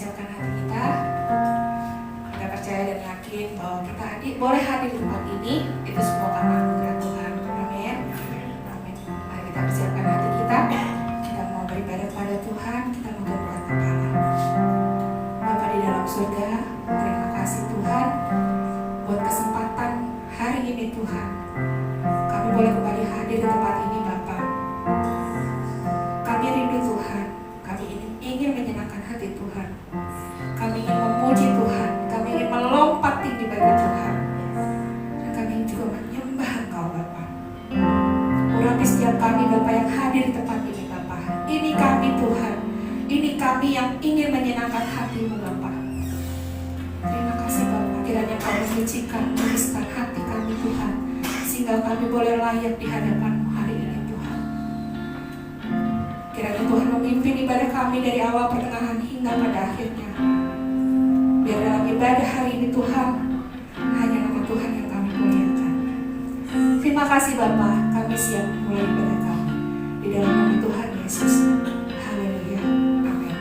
persiapkan hati kita. Kita percaya dan yakin bahwa kita boleh hadir di tempat ini, itu semua karena anugerah Tuhan. Amin. Amin. Mari kita persiapkan hati kita. Kita mau beribadah pada Tuhan. Kita mau berdoa kepala. Bapa di dalam surga, terima kasih Tuhan buat kesempatan hari ini Tuhan. Kami boleh kembali hadir di tempat ini Bapa. Kami rindu Tuhan. Kami ingin menyenangkan hati Tuhan. Kami ingin memuji Tuhan. Kami ingin melompat tinggi bagi Tuhan. Dan kami ingin juga menyembah Engkau Bapa. Urapi setiap kami Bapa yang hadir di tempat ini Bapa. Ini kami Tuhan. Ini kami yang ingin menyenangkan hati-Mu Bapa. Terima kasih Bapa. Kiranya Kau menyucikan, menuliskan hati kami Tuhan. Sehingga kami boleh layak di hadapan-Mu hari ini Tuhan. Kiranya Tuhan memimpin ibadah kami dari awal pertengahan hingga pada akhirnya. Biar dalam ibadah hari ini Tuhan, hanya nama Tuhan yang kami muliakan. Terima kasih Bapa, kami siap mulai ibadah kami. Di dalam nama Tuhan Yesus. Haleluya. Amin.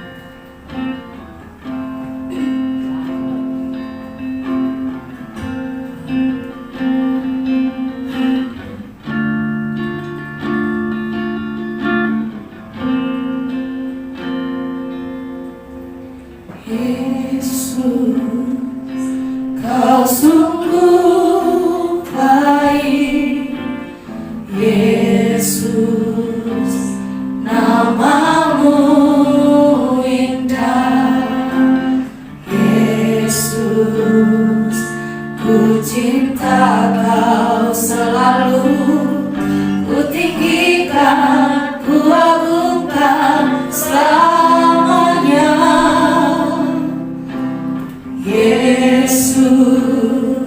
Kau sungguh baik, Yesus, nama-Mu indah, Yesus, ku cinta Kau selalu, ku tinggikan, ku agungkan selamanya. Yesus,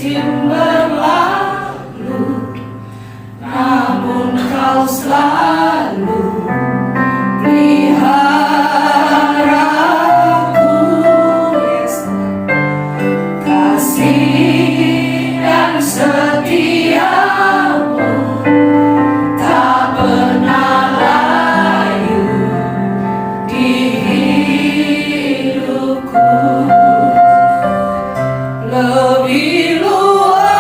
musim berlalu, namun kau selalu peliharaku. Yes, Tuhan. Kasih dan setiamu tak pernah layu di hidupku. Lebih luas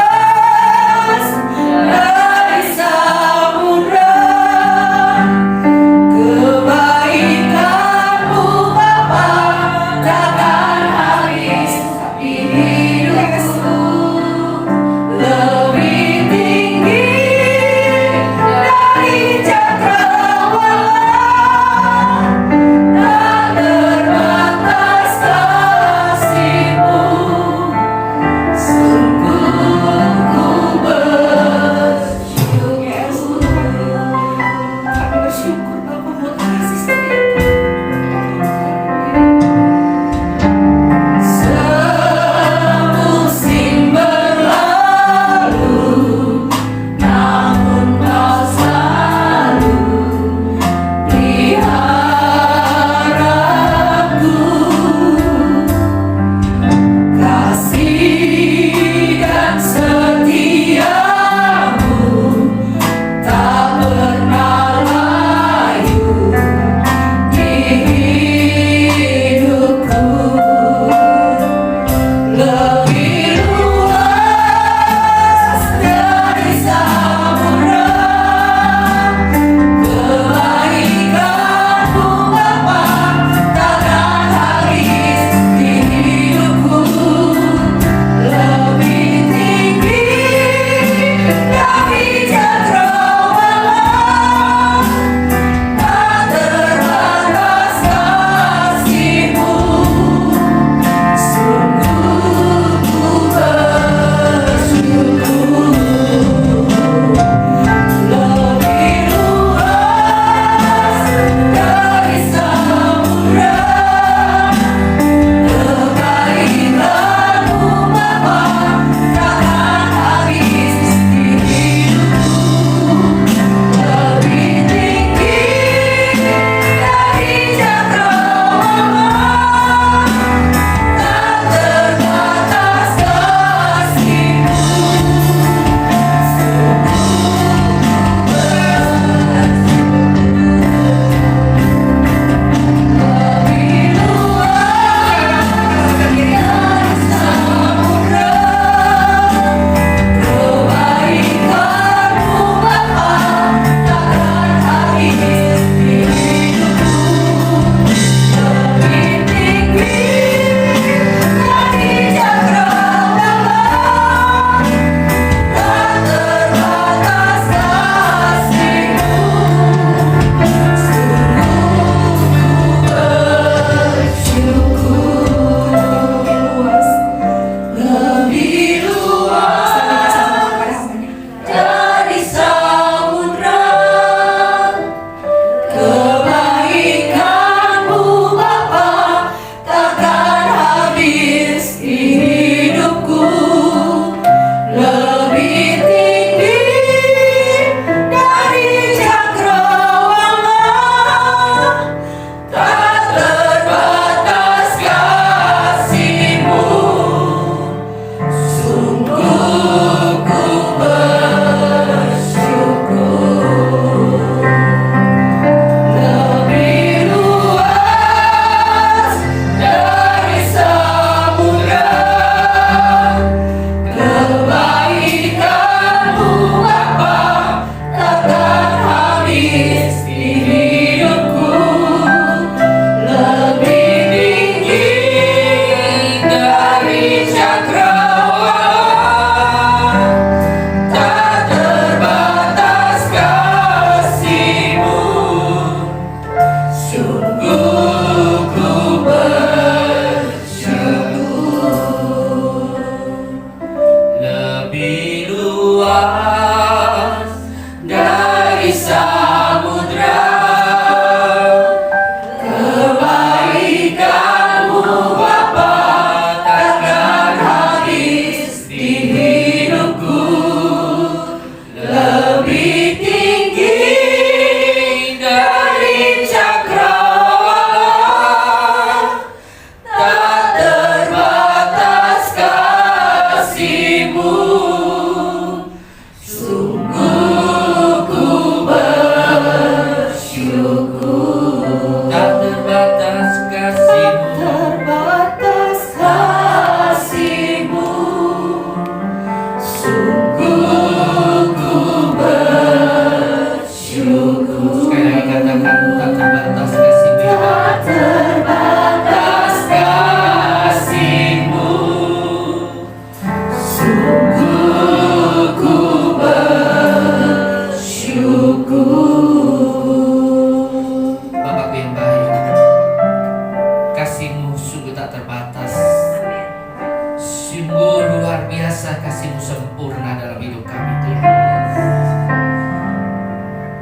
biasa, kasih-Mu sempurna dalam hidup kami Tuhan.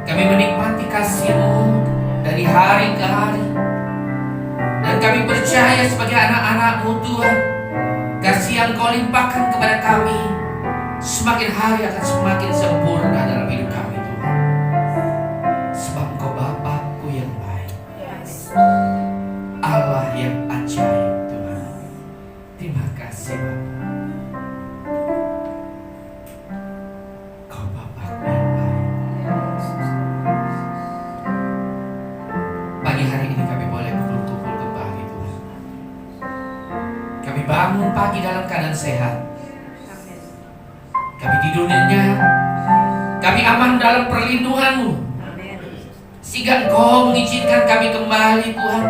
Kami menikmati kasih-Mu dari hari ke hari. Dan kami percaya sebagai anak-anak-Mu Tuhan, kasih yang Kau limpahkan kepada kami semakin hari akan semakin sempurna dalam hidup kami Tuhan. Sebab Engkau Bapakku yang baik, Allah yang ajaib Tuhan. Terima kasih Bapa. Kau Bapakku yang baik. Pagi hari ini kami boleh kumpul-kumpul kembali Tuhan. Kami bangun pagi dalam keadaan sehat. Kami tidur nyenyak. Kami aman dalam perlindungan-Mu. Sehingga Engkau mengizinkan kami kembali Tuhan,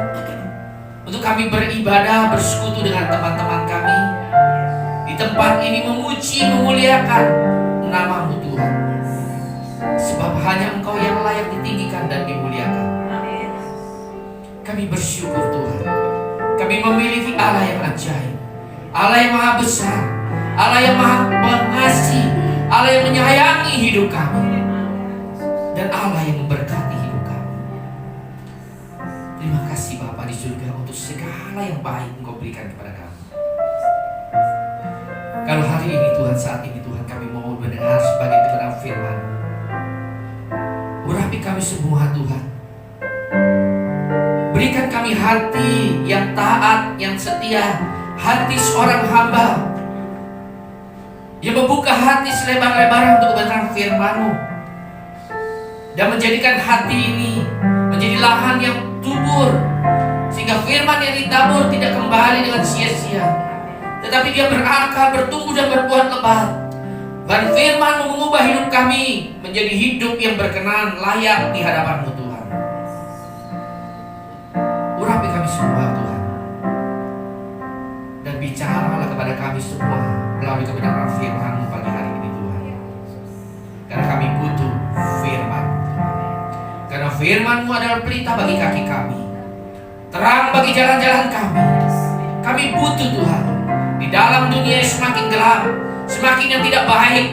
untuk kami beribadah, bersekutu dengan teman-teman kami di tempat ini, memuji, memuliakan nama-Mu Tuhan. Sebab hanya Engkau yang layak ditinggikan dan dimuliakan. Kami bersyukur Tuhan, kami memiliki Allah yang ajaib, Allah yang maha besar, Allah yang maha pengasih, Allah yang menyayangi hidup kami, dan Allah yang memberkati hidup kami. Terima kasih Bapa di surga untuk segala yang baik Engkau berikan kepada kami. Kalau hari ini Tuhan, saat ini Tuhan, kami mau mendengar sebagai kebenaran firman. Urapi kami semua Tuhan. Berikan kami hati yang taat, yang setia, hati seorang hamba yang membuka hati selebar-lebarnya untuk kebenaran firman-Mu, dan menjadikan hati ini menjadi lahan yang subur, sehingga firman yang ditabur tidak kembali dengan sia-sia, tetapi dia berakar, bertumbuh dan berbuah lebat. Dan firman-Mu mengubah hidup kami menjadi hidup yang berkenan, layak di hadapan-Mu Tuhan. Urapi kami semua Tuhan, dan bicaralah kepada kami semua melalui kebenaran firman-Mu pagi hari ini Tuhan. Karena kami butuh firman. Karena firman-Mu adalah pelita bagi kaki kami, terang bagi jalan-jalan kami. Kami butuh Tuhan. Di dalam dunia yang semakin gelap, semakin yang tidak baik,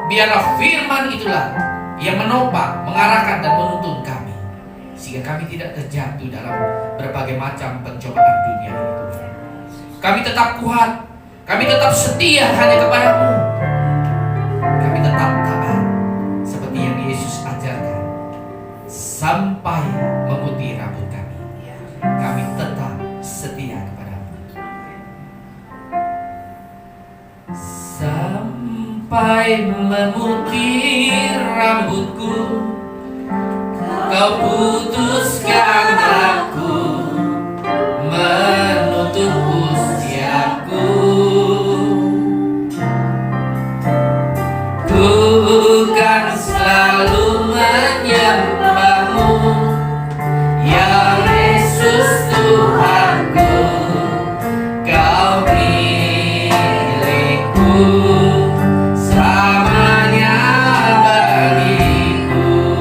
biarlah firman itulah yang menopang, mengarahkan dan menuntun kami, sehingga kami tidak terjatuh dalam berbagai macam pencobaan dunia ini Tuhan. Kami tetap kuat, kami tetap setia hanya kepada-Mu. Kami tetap taat seperti yang Yesus ajarkan, sampai memutih rambut kami. Kami tetap setia kepada-Mu. Sampai memutih rambutku, Kau putuskan aku menutup usiaku. Bukan selalu menyembah-Mu, ya Yesus Tuhanku. Kau milikku, selamanya bagiku.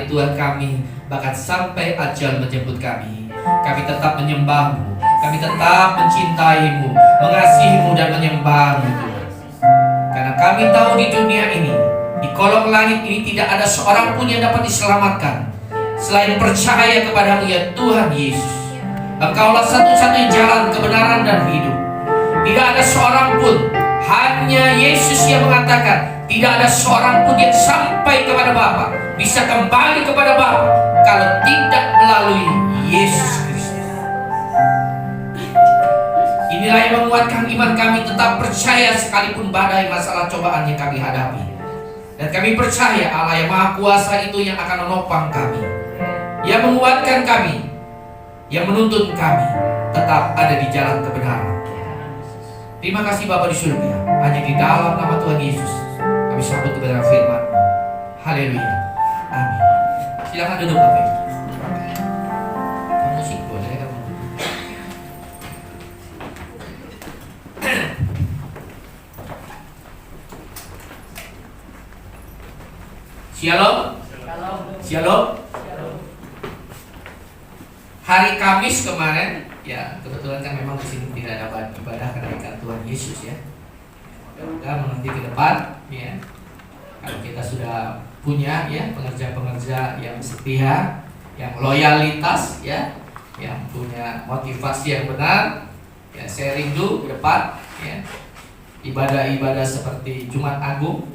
Tuhan kami, bahkan sampai ajal menjemput kami. Kami tetap menyembah-Mu, kami tetap mencintai-Mu, mengasihi-Mu dan menyembah-Mu Tuhan. Karena kami tahu di dunia ini, di kolong langit ini tidak ada seorang pun yang dapat diselamatkan selain percaya kepada-Mu ya Tuhan Yesus. Engkaulah satu-satunya jalan kebenaran dan hidup. Tidak ada seorang pun, hanya Yesus yang mengatakan, tidak ada seorang pun yang sampai kepada Bapa, bisa kembali kepada Bapa kalau tidak melalui Yesus Kristus. Inilah yang menguatkan iman kami tetap percaya sekalipun badai masalah cobaan yang kami hadapi. Dan kami percaya Allah yang Maha Kuasa itu yang akan menopang kami, yang menguatkan kami, yang menuntun kami tetap ada di jalan kebenaran. Terima kasih Bapa di surga. Hanya di dalam nama Tuhan Yesus kami sambut kebenaran firman. Haleluya. Amin. Silakan duduk Bapak. Musik boleh kamu. Shalom. Shalom. Hari Kamis kemarin, ya kebetulan kan memang di sini tidak ada ibadah kenaikan Tuhan Yesus ya. Dan nanti ke depan, ya kalau kita sudah punya ya pengerja-pengerja yang setia, yang loyalitas ya, yang punya motivasi yang benar, ya sharing dulu ke depan, ya ibadah-ibadah seperti Jumat Agung,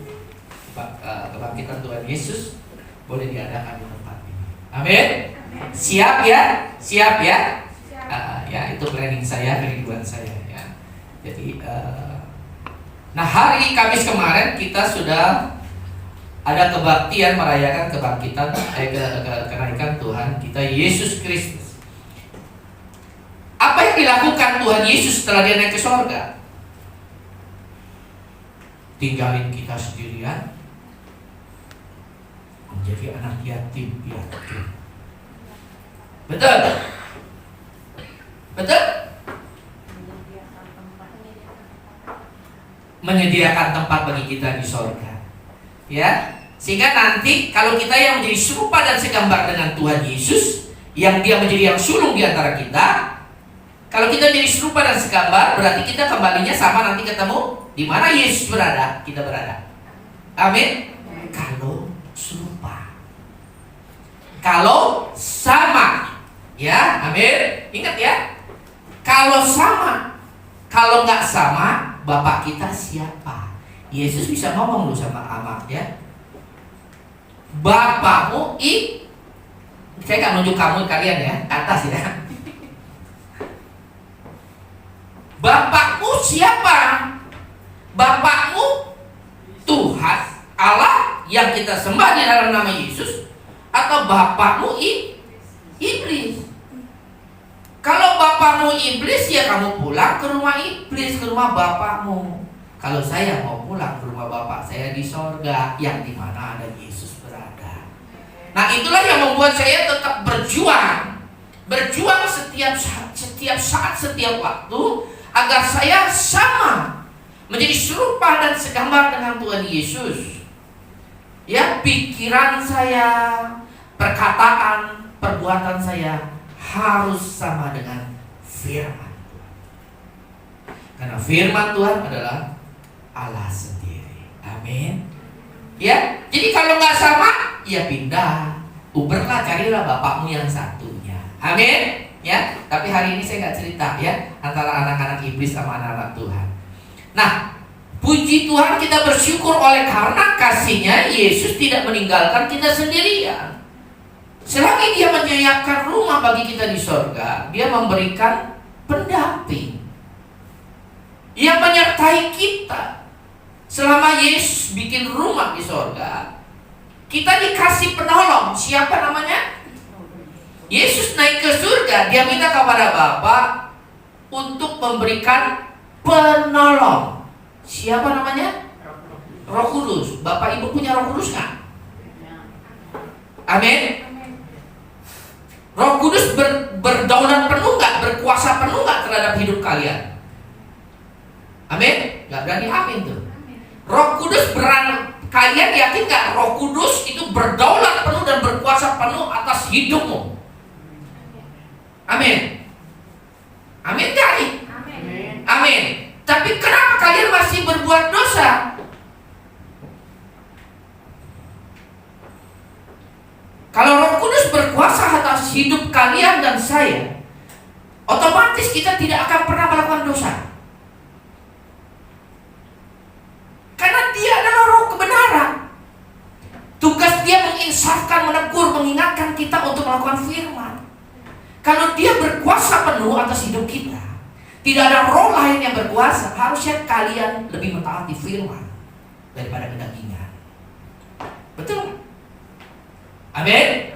kebangkitan Tuhan Yesus boleh diadakan di tempat ini. Amin. Siap ya, siap ya. Ya itu planning saya, kerinduan saya ya. Jadi nah hari Kamis kemarin kita sudah ada kebaktian merayakan kebangkitan kenaikan Tuhan kita Yesus Kristus. Apa yang dilakukan Tuhan Yesus setelah dia naik ke surga? Tinggalin kita sendirian, menjadi anak yatim piatu. Betul? Betul? Menyediakan tempat bagi kita di surga. Ya, sehingga nanti kalau kita yang menjadi serupa dan segambar dengan Tuhan Yesus, yang dia menjadi yang sulung di antara kita, kalau kita jadi serupa dan segambar, berarti kita kembalinya sama nanti ketemu di mana Yesus berada, kita berada. Amin. Kalau serupa, kalau sama. Ya, amin. Ingat ya, kalau sama, kalau nggak sama, Bapak kita siapa? Yesus bisa ngomong lu sama amak ya. Bapakmu saya nggak nunjuk kamu kalian ya, atas ya. Bapakmu siapa? Bapakmu Tuhan Allah yang kita sembah di dalam nama Yesus, atau bapakmu iblis? Kalau bapakmu iblis, ya kamu pulang ke rumah iblis, ke rumah bapakmu. Kalau saya mau pulang ke rumah bapak saya di sorga, yang dimana ada Yesus berada. Nah itulah yang membuat saya tetap berjuang setiap saat, setiap waktu, agar saya sama, menjadi serupa dan segambar dengan Tuhan Yesus. Ya, pikiran saya, perkataan, perbuatan saya harus sama dengan firman Tuhan. Karena firman Tuhan adalah Allah sendiri. Amin. Ya, jadi kalau nggak sama, ya pindah, uberlah, carilah bapakmu yang satunya. Amin. Ya, tapi hari ini saya nggak cerita ya antara anak-anak iblis sama anak-anak Tuhan. Nah, puji Tuhan, kita bersyukur oleh karena kasih-Nya Yesus tidak meninggalkan kita sendirian. Selagi dia menyiapkan rumah bagi kita di surga, dia memberikan pendamping yang menyertai kita. Selama Yesus bikin rumah di surga, kita dikasih penolong. Siapa namanya? Yesus naik ke surga, dia minta kepada Bapa untuk memberikan penolong. Siapa namanya? Roh Kudus. Bapak Ibu punya Roh Kudus nggak? Amin. Roh Kudus berdaulat penuh nggak, berkuasa penuh nggak terhadap hidup kalian? Amin. Nggak berani amin tuh. Roh Kudus Kalian yakin gak Roh Kudus itu berdaulat penuh dan berkuasa penuh atas hidupmu? Amin. Amin gak nih? Amin. Tapi kenapa kalian masih berbuat dosa? Kalau Roh Kudus berkuasa atas hidup kalian dan saya, otomatis kita tidak akan pernah melakukan dosa. Karena dia adalah Roh kebenaran. Tugas dia menginsafkan, menegur, mengingatkan kita untuk melakukan firman. Kalau dia berkuasa penuh atas hidup kita, tidak ada roh lain yang berkuasa. Harusnya kalian lebih mentaati firman daripada kedagingan. Betul? Amin.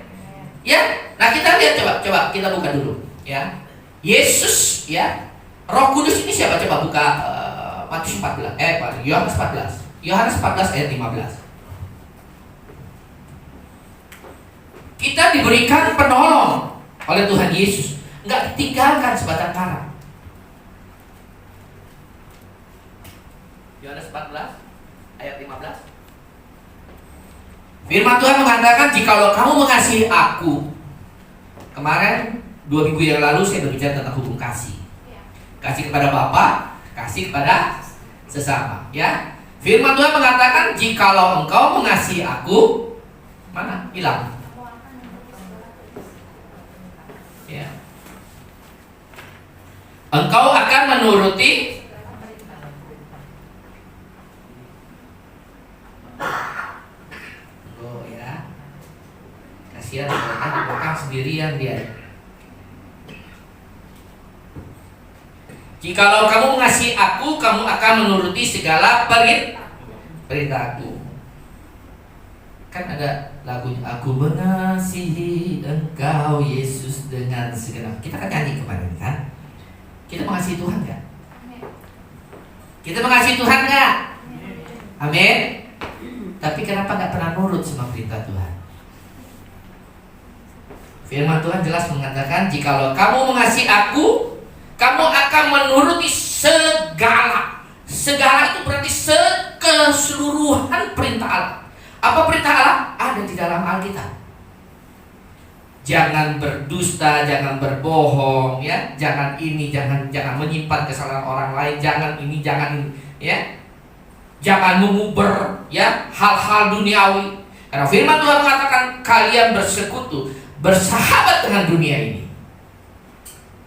Ya. Nah, kita lihat coba kita buka dulu ya. Yesus ya. Roh Kudus ini siapa? Coba buka Matius 14. Yohanes 14. Yohanes 14 ayat 15. Kita diberikan penolong oleh Tuhan Yesus, enggak ditinggalkan sebatang kara. Yohanes 14 ayat 15. Firman Tuhan mengatakan, jikalau kamu mengasihi aku. Kemarin 2 minggu yang lalu saya berbicara tentang hukum kasih. Kasih kepada Bapa, kasih kepada sesama, ya. Firman Tuhan mengatakan, jikalau engkau mengasihi aku, mana? Hilang. Ya. Engkau akan menuruti kasihan mereka di belakang sendirian dia. Jikalau kamu mengasihi aku, kamu akan menuruti segala perintahku. Kan ada lagunya, aku mengasihi engkau Yesus dengan segenap. Kita kan nyanyi kemarin kan. Kita mengasihi Tuhan gak? Kita mengasihi Tuhan gak? Amin. Tapi kenapa gak pernah nurut sama perintah Tuhan? Firman Tuhan jelas mengatakan, jikalau kamu mengasihi aku, kamu akan menuruti segala. Segala itu berarti keseluruhan perintah Allah. Apa perintah Allah? Ada di dalam Alkitab. Jangan berdusta, jangan berbohong, ya. Jangan ini, jangan menyimpan kesalahan orang lain, jangan ini, jangan ini, ya. Jangan menguber, ya, hal-hal duniawi. Karena firman Tuhan mengatakan kalian bersekutu, bersahabat dengan dunia ini.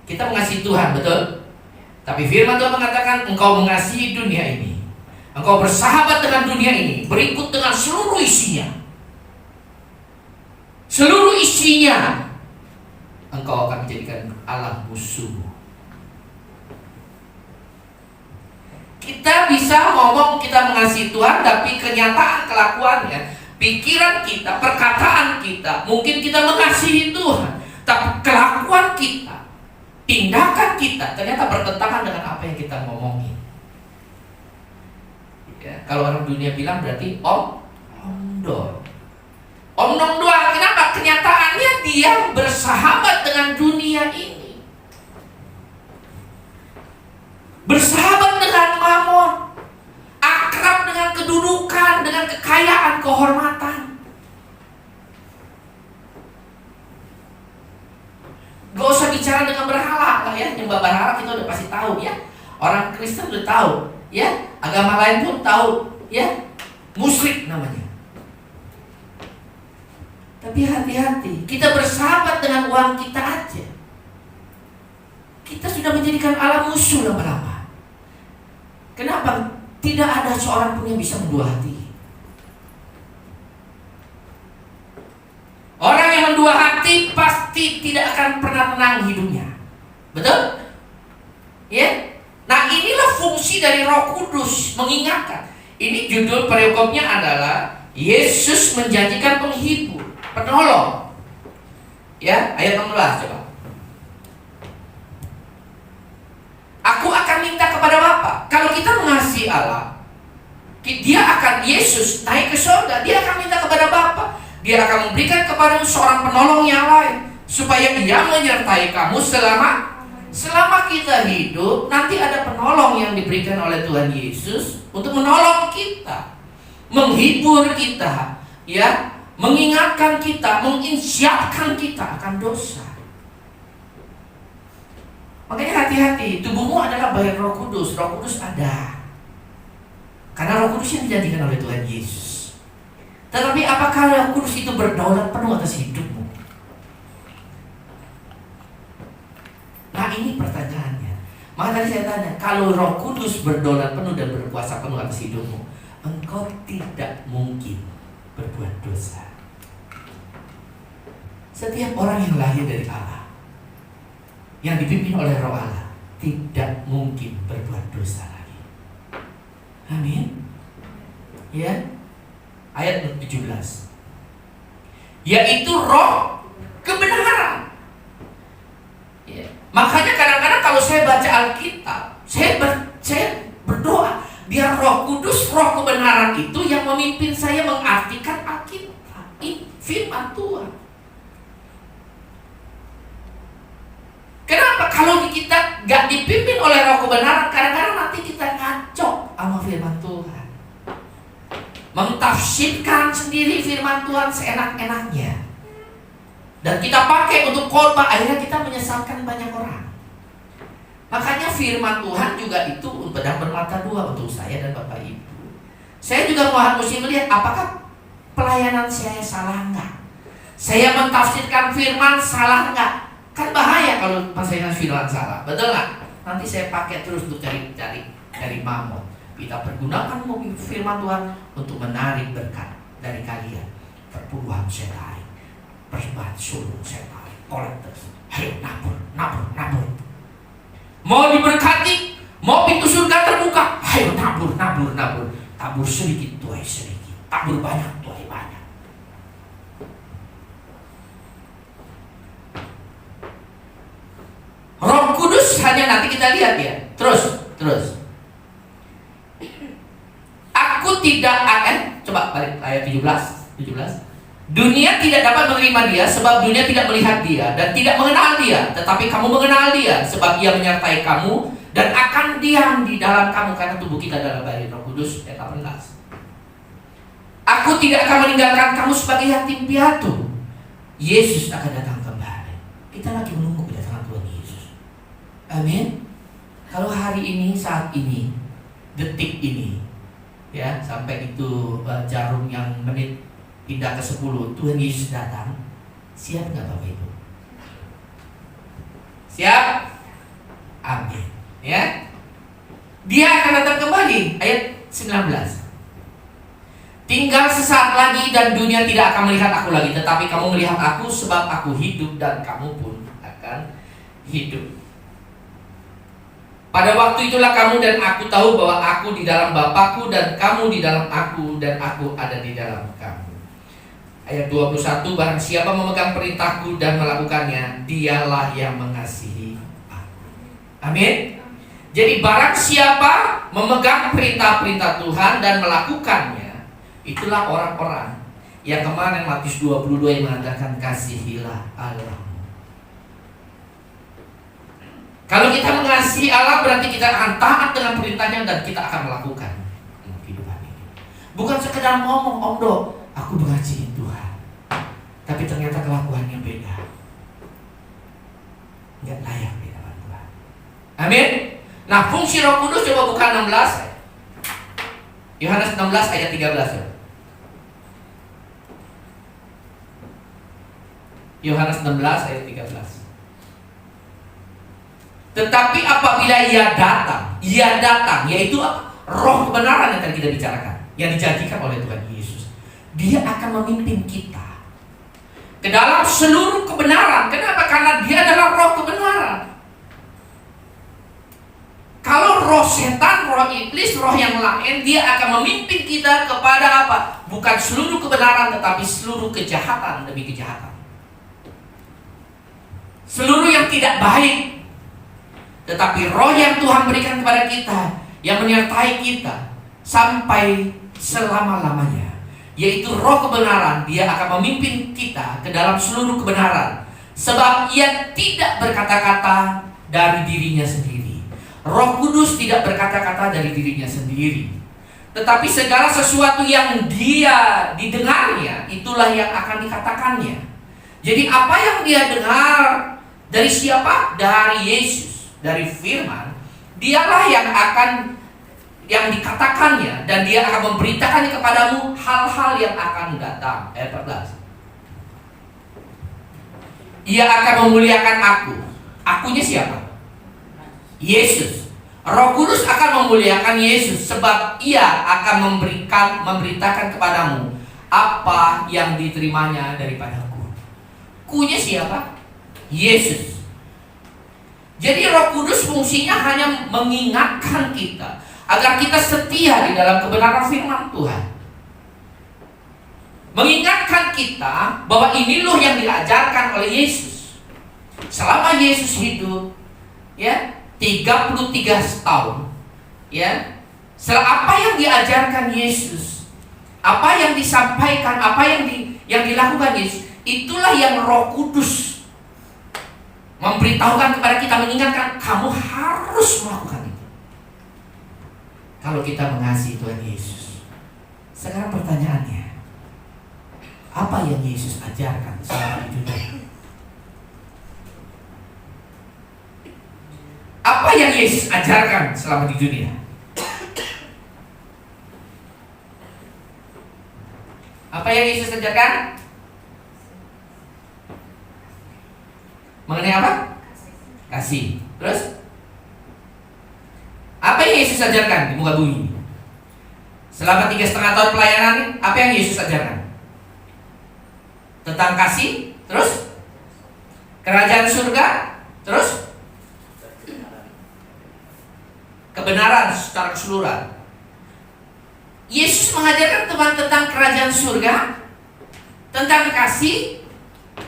Kita mengasihi Tuhan, betul? Tapi firman Tuhan mengatakan engkau mengasihi dunia ini. Engkau bersahabat dengan dunia ini, berikut dengan seluruh isinya. Seluruh isinya engkau akan menjadikan Allah musuh. Kita bisa ngomong kita mengasihi Tuhan, tapi kenyataan kelakuannya, pikiran kita, perkataan kita, mungkin kita mengasihi Tuhan, tapi kelakuan kita, tindakan kita ternyata bertentangan dengan apa yang kita ngomongin. Ya, kalau orang dunia bilang berarti omdol. Omdol doang. Kenapa? Kenyataannya dia bersahabat dengan dunia ini, bersahabat dengan mamon, akrab dengan kedudukan, dengan kekayaan, kehormatan. Gak usah bicara dengan berhala lah ya, nyembah berhala kita udah pasti tahu ya. Orang Kristen udah tahu ya, agama lain pun tahu ya, musyrik namanya. Tapi hati-hati, kita bersahabat dengan uang kita aja, kita sudah menjadikan Allah musuh lama-lama. Kenapa? Tidak ada seorang pun yang bisa mendua hati. Orang yang mendua hati pasti tidak akan pernah tenang hidupnya. Betul? Ya? Nah, inilah fungsi dari Roh Kudus, mengingatkan. Ini judul perikopnya adalah Yesus menjanjikan penghibur, penolong. Ya, ayat 16 coba. Aku akan minta kepada Bapa. Kalau kita mengasihi Allah, dia akan, Yesus naik ke surga, dia akan minta kepada Bapa. Dia akan memberikan kepadamu seorang penolong yang lain, supaya dia menyertai kamu selama kita hidup. Nanti ada penolong yang diberikan oleh Tuhan Yesus untuk menolong kita. menghibur kita, ya, mengingatkan kita, menginsyafkan kita akan dosa. Makanya hati-hati, tubuhmu adalah baik Roh Kudus. Roh Kudus ada. Karena Roh Kudus yang dijadikan oleh Tuhan Yesus. Tetapi apakah Roh Kudus itu berdaulat penuh atas hidupmu? Nah, ini pertanyaannya. Maka tadi saya tanya, kalau Roh Kudus berdaulat penuh dan berkuasa penuh atas hidupmu, engkau tidak mungkin berbuat dosa. Setiap orang yang lahir dari Allah, yang dipimpin oleh Roh Allah, tidak mungkin berbuat dosa lagi. Amin. Ya. Ayat 17. Yaitu roh kebenaran. Ya. Makanya kadang-kadang kalau saya baca Alkitab, saya berdoa biar Roh Kudus, roh kebenaran itu yang memimpin saya mengartikan Alkitab, firman Tuhan. Kenapa? Kalau kita gak dipimpin oleh roh kebenaran, kadang-kadang nanti kita ngaco sama firman Tuhan, mentafsirkan sendiri firman Tuhan seenak-enaknya, dan kita pakai untuk khotbah, akhirnya kita menyesatkan banyak orang. Makanya firman Tuhan juga itu pedang bermata dua untuk saya dan Bapak Ibu. Saya juga mesti melihat apakah pelayanan saya salah enggak, saya mentafsirkan firman salah enggak. Kan bahaya kalau saya firman salah, betul nggak? Nanti saya pakai terus untuk cari mamon. Kita pergunakan firman Tuhan untuk menarik berkat dari kalian. Perpuluhan saya tarik, persembahan sulung saya tarik, kolektor, ayo nabur. Mau diberkati, mau pintu surga terbuka, ayo nabur. Tabur sedikit, tuai sedikit. Tabur banyak, tuai banyak. Roh Kudus hanya nanti kita lihat ya. Terus. Aku tidak akan, coba balik ayat 17. Dunia tidak dapat menerima dia sebab dunia tidak melihat dia dan tidak mengenal dia, tetapi kamu mengenal dia sebab ia menyertai kamu dan akan diam di dalam kamu karena tubuh kita adalah bayi Roh Kudus. Ayat 18. Aku tidak akan meninggalkan kamu sebagai yatim piatu. Yesus akan datang kembali. Kita lagi menunggu kedatangan Tuhan Yesus. Amin. Kalau hari ini, saat ini, detik ini, ya, sampai itu jarum yang menit pindah ke 10, Tuhan Yesus datang, siap nggak Bapak Ibu? Siap? Amin. Ya. Dia akan datang kembali. Ayat 19. Tinggal sesaat lagi dan dunia tidak akan melihat aku lagi, tetapi kamu melihat aku sebab aku hidup dan kamu pun akan hidup. Pada waktu itulah kamu dan aku tahu bahwa aku di dalam Bapakku dan kamu di dalam aku dan aku ada di dalam kamu. Ayat 21, barang siapa memegang perintahku dan melakukannya, dialah yang mengasihi aku. Amin. Jadi barang siapa memegang perintah-perintah Tuhan dan melakukannya, itulah orang-orang yang kemarin Matius 22 yang mengatakan kasihilah Allah. Kalau kita mengasihi Allah berarti kita akan taat dengan perintahnya dan kita akan melakukan kehidupan ini. Bukan sekedar ngomong, Om Do, aku mengasihi Tuhan, tapi ternyata kelakuannya beda, nggak layak di hadapan Tuhan. Amin. Nah, fungsi Roh Kudus coba buka 16, Yohanes 16 ayat 13 ya. Yohanes 16 ayat 13. Tetapi apabila ia datang, yaitu apa? Roh kebenaran yang tadi kita bicarakan, yang dijanjikan oleh Tuhan Yesus, dia akan memimpin kita ke dalam seluruh kebenaran. Kenapa? Karena dia adalah roh kebenaran. Kalau roh setan, roh iblis, roh yang lain, dia akan memimpin kita kepada apa? Bukan seluruh kebenaran, tetapi seluruh kejahatan demi kejahatan, seluruh yang tidak baik. Tetapi roh yang Tuhan berikan kepada kita, yang menyertai kita sampai selama-lamanya, yaitu roh kebenaran, dia akan memimpin kita ke dalam seluruh kebenaran. Sebab ia tidak berkata-kata dari dirinya sendiri. Roh Kudus tidak berkata-kata dari dirinya sendiri, Tetapi segala sesuatu yang dia didengarnya, itulah yang akan dikatakannya. Jadi apa yang dia dengar dari siapa? Dari Yesus, dari firman. Dialah yang dikatakannya, dan dia akan memberitakannya kepadamu hal-hal yang akan datang. Ayat 14. Ia akan memuliakan aku. Akunya siapa? Yesus. Roh Kudus akan memuliakan Yesus, sebab ia akan memberitakan kepadamu apa yang diterimanya daripadaku. Kunya siapa? Yesus. Jadi Roh Kudus fungsinya hanya mengingatkan kita agar kita setia di dalam kebenaran firman Tuhan. Mengingatkan kita bahwa ini loh yang diajarkan oleh Yesus. Selama Yesus hidup, ya, 33 tahun, ya. Apa yang diajarkan Yesus, apa yang disampaikan, apa yang dilakukan Yesus, itulah yang Roh Kudus memberitahukan kepada kita, mengingatkan kamu harus melakukan itu. Kalau kita mengasihi Tuhan Yesus. Sekarang pertanyaannya, apa yang Yesus ajarkan selama di dunia? Apa yang Yesus ajarkan selama di dunia? Apa yang Yesus ajarkan? Mengenai apa? Kasih. Terus? Apa yang Yesus ajarkan di muka bumi? Selama 3,5 tahun pelayanan, apa yang Yesus ajarkan? Tentang kasih. Terus? Kerajaan surga. Terus? Kebenaran secara keseluruhan. Yesus mengajarkan tentang kerajaan surga, tentang kasih,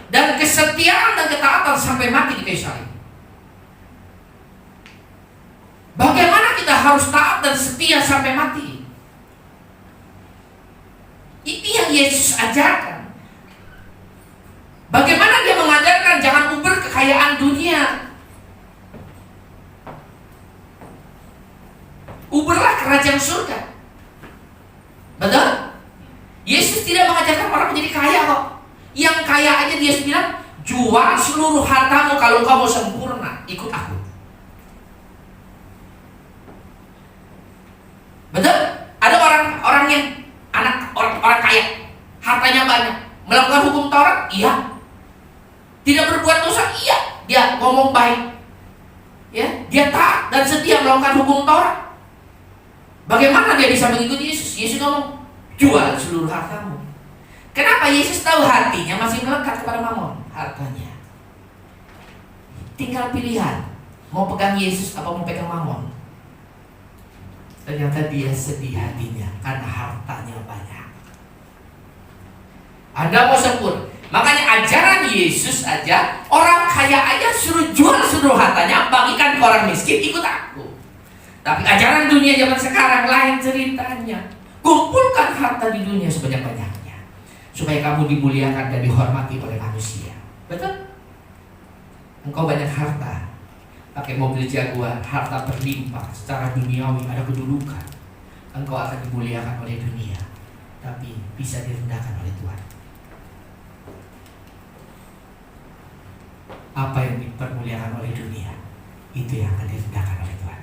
dan kesetiaan dan ketaatan sampai mati di kayu salib. Bagaimana kita harus taat dan setia sampai mati? Itu yang Yesus ajarkan. Bagaimana dia mengajarkan jangan uber kekayaan dunia. Uberlah kerajaan surga. Betul? Yesus tidak mengajarkan orang menjadi kaya kok. Yang kaya aja dia bilang, jual seluruh hartamu kalau kamu sempurna, ikut aku. Betul? Ada orang yang orang kaya, hartanya banyak, melakukan hukum Taurat, iya. Tidak berbuat dosa, iya. Dia ngomong baik, ya, dia taat dan setia melakukan hukum Taurat. Bagaimana dia bisa mengikuti Yesus? Yesus ngomong, jual seluruh hartamu. Kenapa? Yesus tahu hatinya masih melekat kepada mamon, hartanya. Tinggal pilihan, mau pegang Yesus atau mau pegang mamon. Ternyata dia sedih hatinya karena hartanya banyak. Anda mau sempurna. Makanya ajaran Yesus aja, orang kaya aja suruh jual seluruh hartanya, bagikan ke orang miskin, ikut aku. Tapi ajaran dunia zaman sekarang lain ceritanya. Kumpulkan harta di dunia sebanyak-banyaknya, supaya kamu dimuliakan dan dihormati oleh manusia. Betul? Engkau banyak harta, pakai mobil Jaguar, harta berlimpah, secara duniawi ada kedudukan. Engkau akan dimuliakan oleh dunia, tapi bisa direndahkan oleh Tuhan. Apa yang dipermuliakan oleh dunia, itu yang akan direndahkan oleh Tuhan.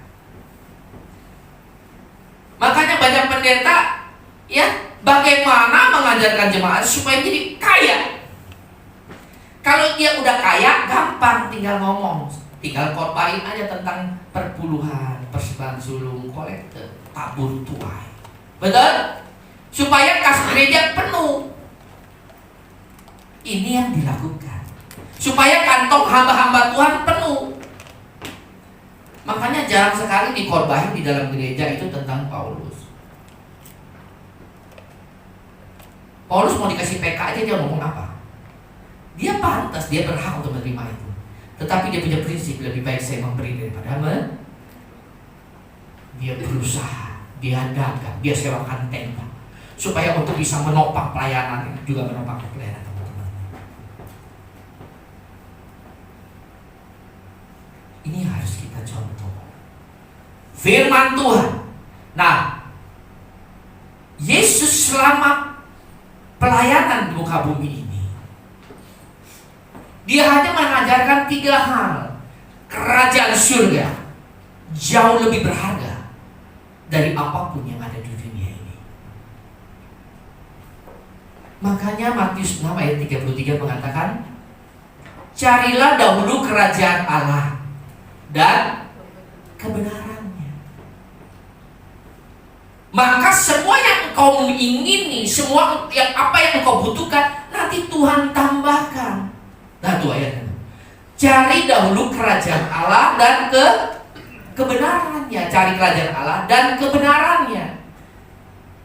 Makanya banyak pendeta, ya, bagaimana mengajarkan jemaat supaya jadi kaya. Kalau dia udah kaya, gampang tinggal ngomong, tinggal khotbahin aja tentang perpuluhan, persembahan sulung, kolektor, tabur tuai. Betul? Supaya kas gereja penuh. Ini yang dilakukan. Supaya kantong hamba-hamba Tuhan penuh. Makanya jarang sekali dikhotbahin di dalam gereja itu tentang Paulus. Paulus mau dikasih PK aja dia ngomong apa? Dia pantas, dia berhak untuk menerima itu. Tetapi dia punya prinsip, lebih baik saya memberi daripada dia berusaha, dia dagang, dia sewakan tenda, supaya untuk bisa menopang pelayanan, juga menopang pelayanan teman-teman. Ini harus kita contoh. Firman Tuhan. Nah, Yesus selama pelayanan di muka bumi ini, Dia hanya mengajarkan 3 hal. Kerajaan surga jauh lebih berharga dari apapun yang ada di dunia ini. Makanya Matius 6 ayat 33 mengatakan, carilah dahulu kerajaan Allah dan kebenarannya. Maka semua yang engkau ingini, semua yang apa yang engkau butuhkan, nanti Tuhan tambahkan. Nah, itu ayatnya. Cari dahulu kerajaan Allah dan kebenarannya. Cari kerajaan Allah dan kebenarannya.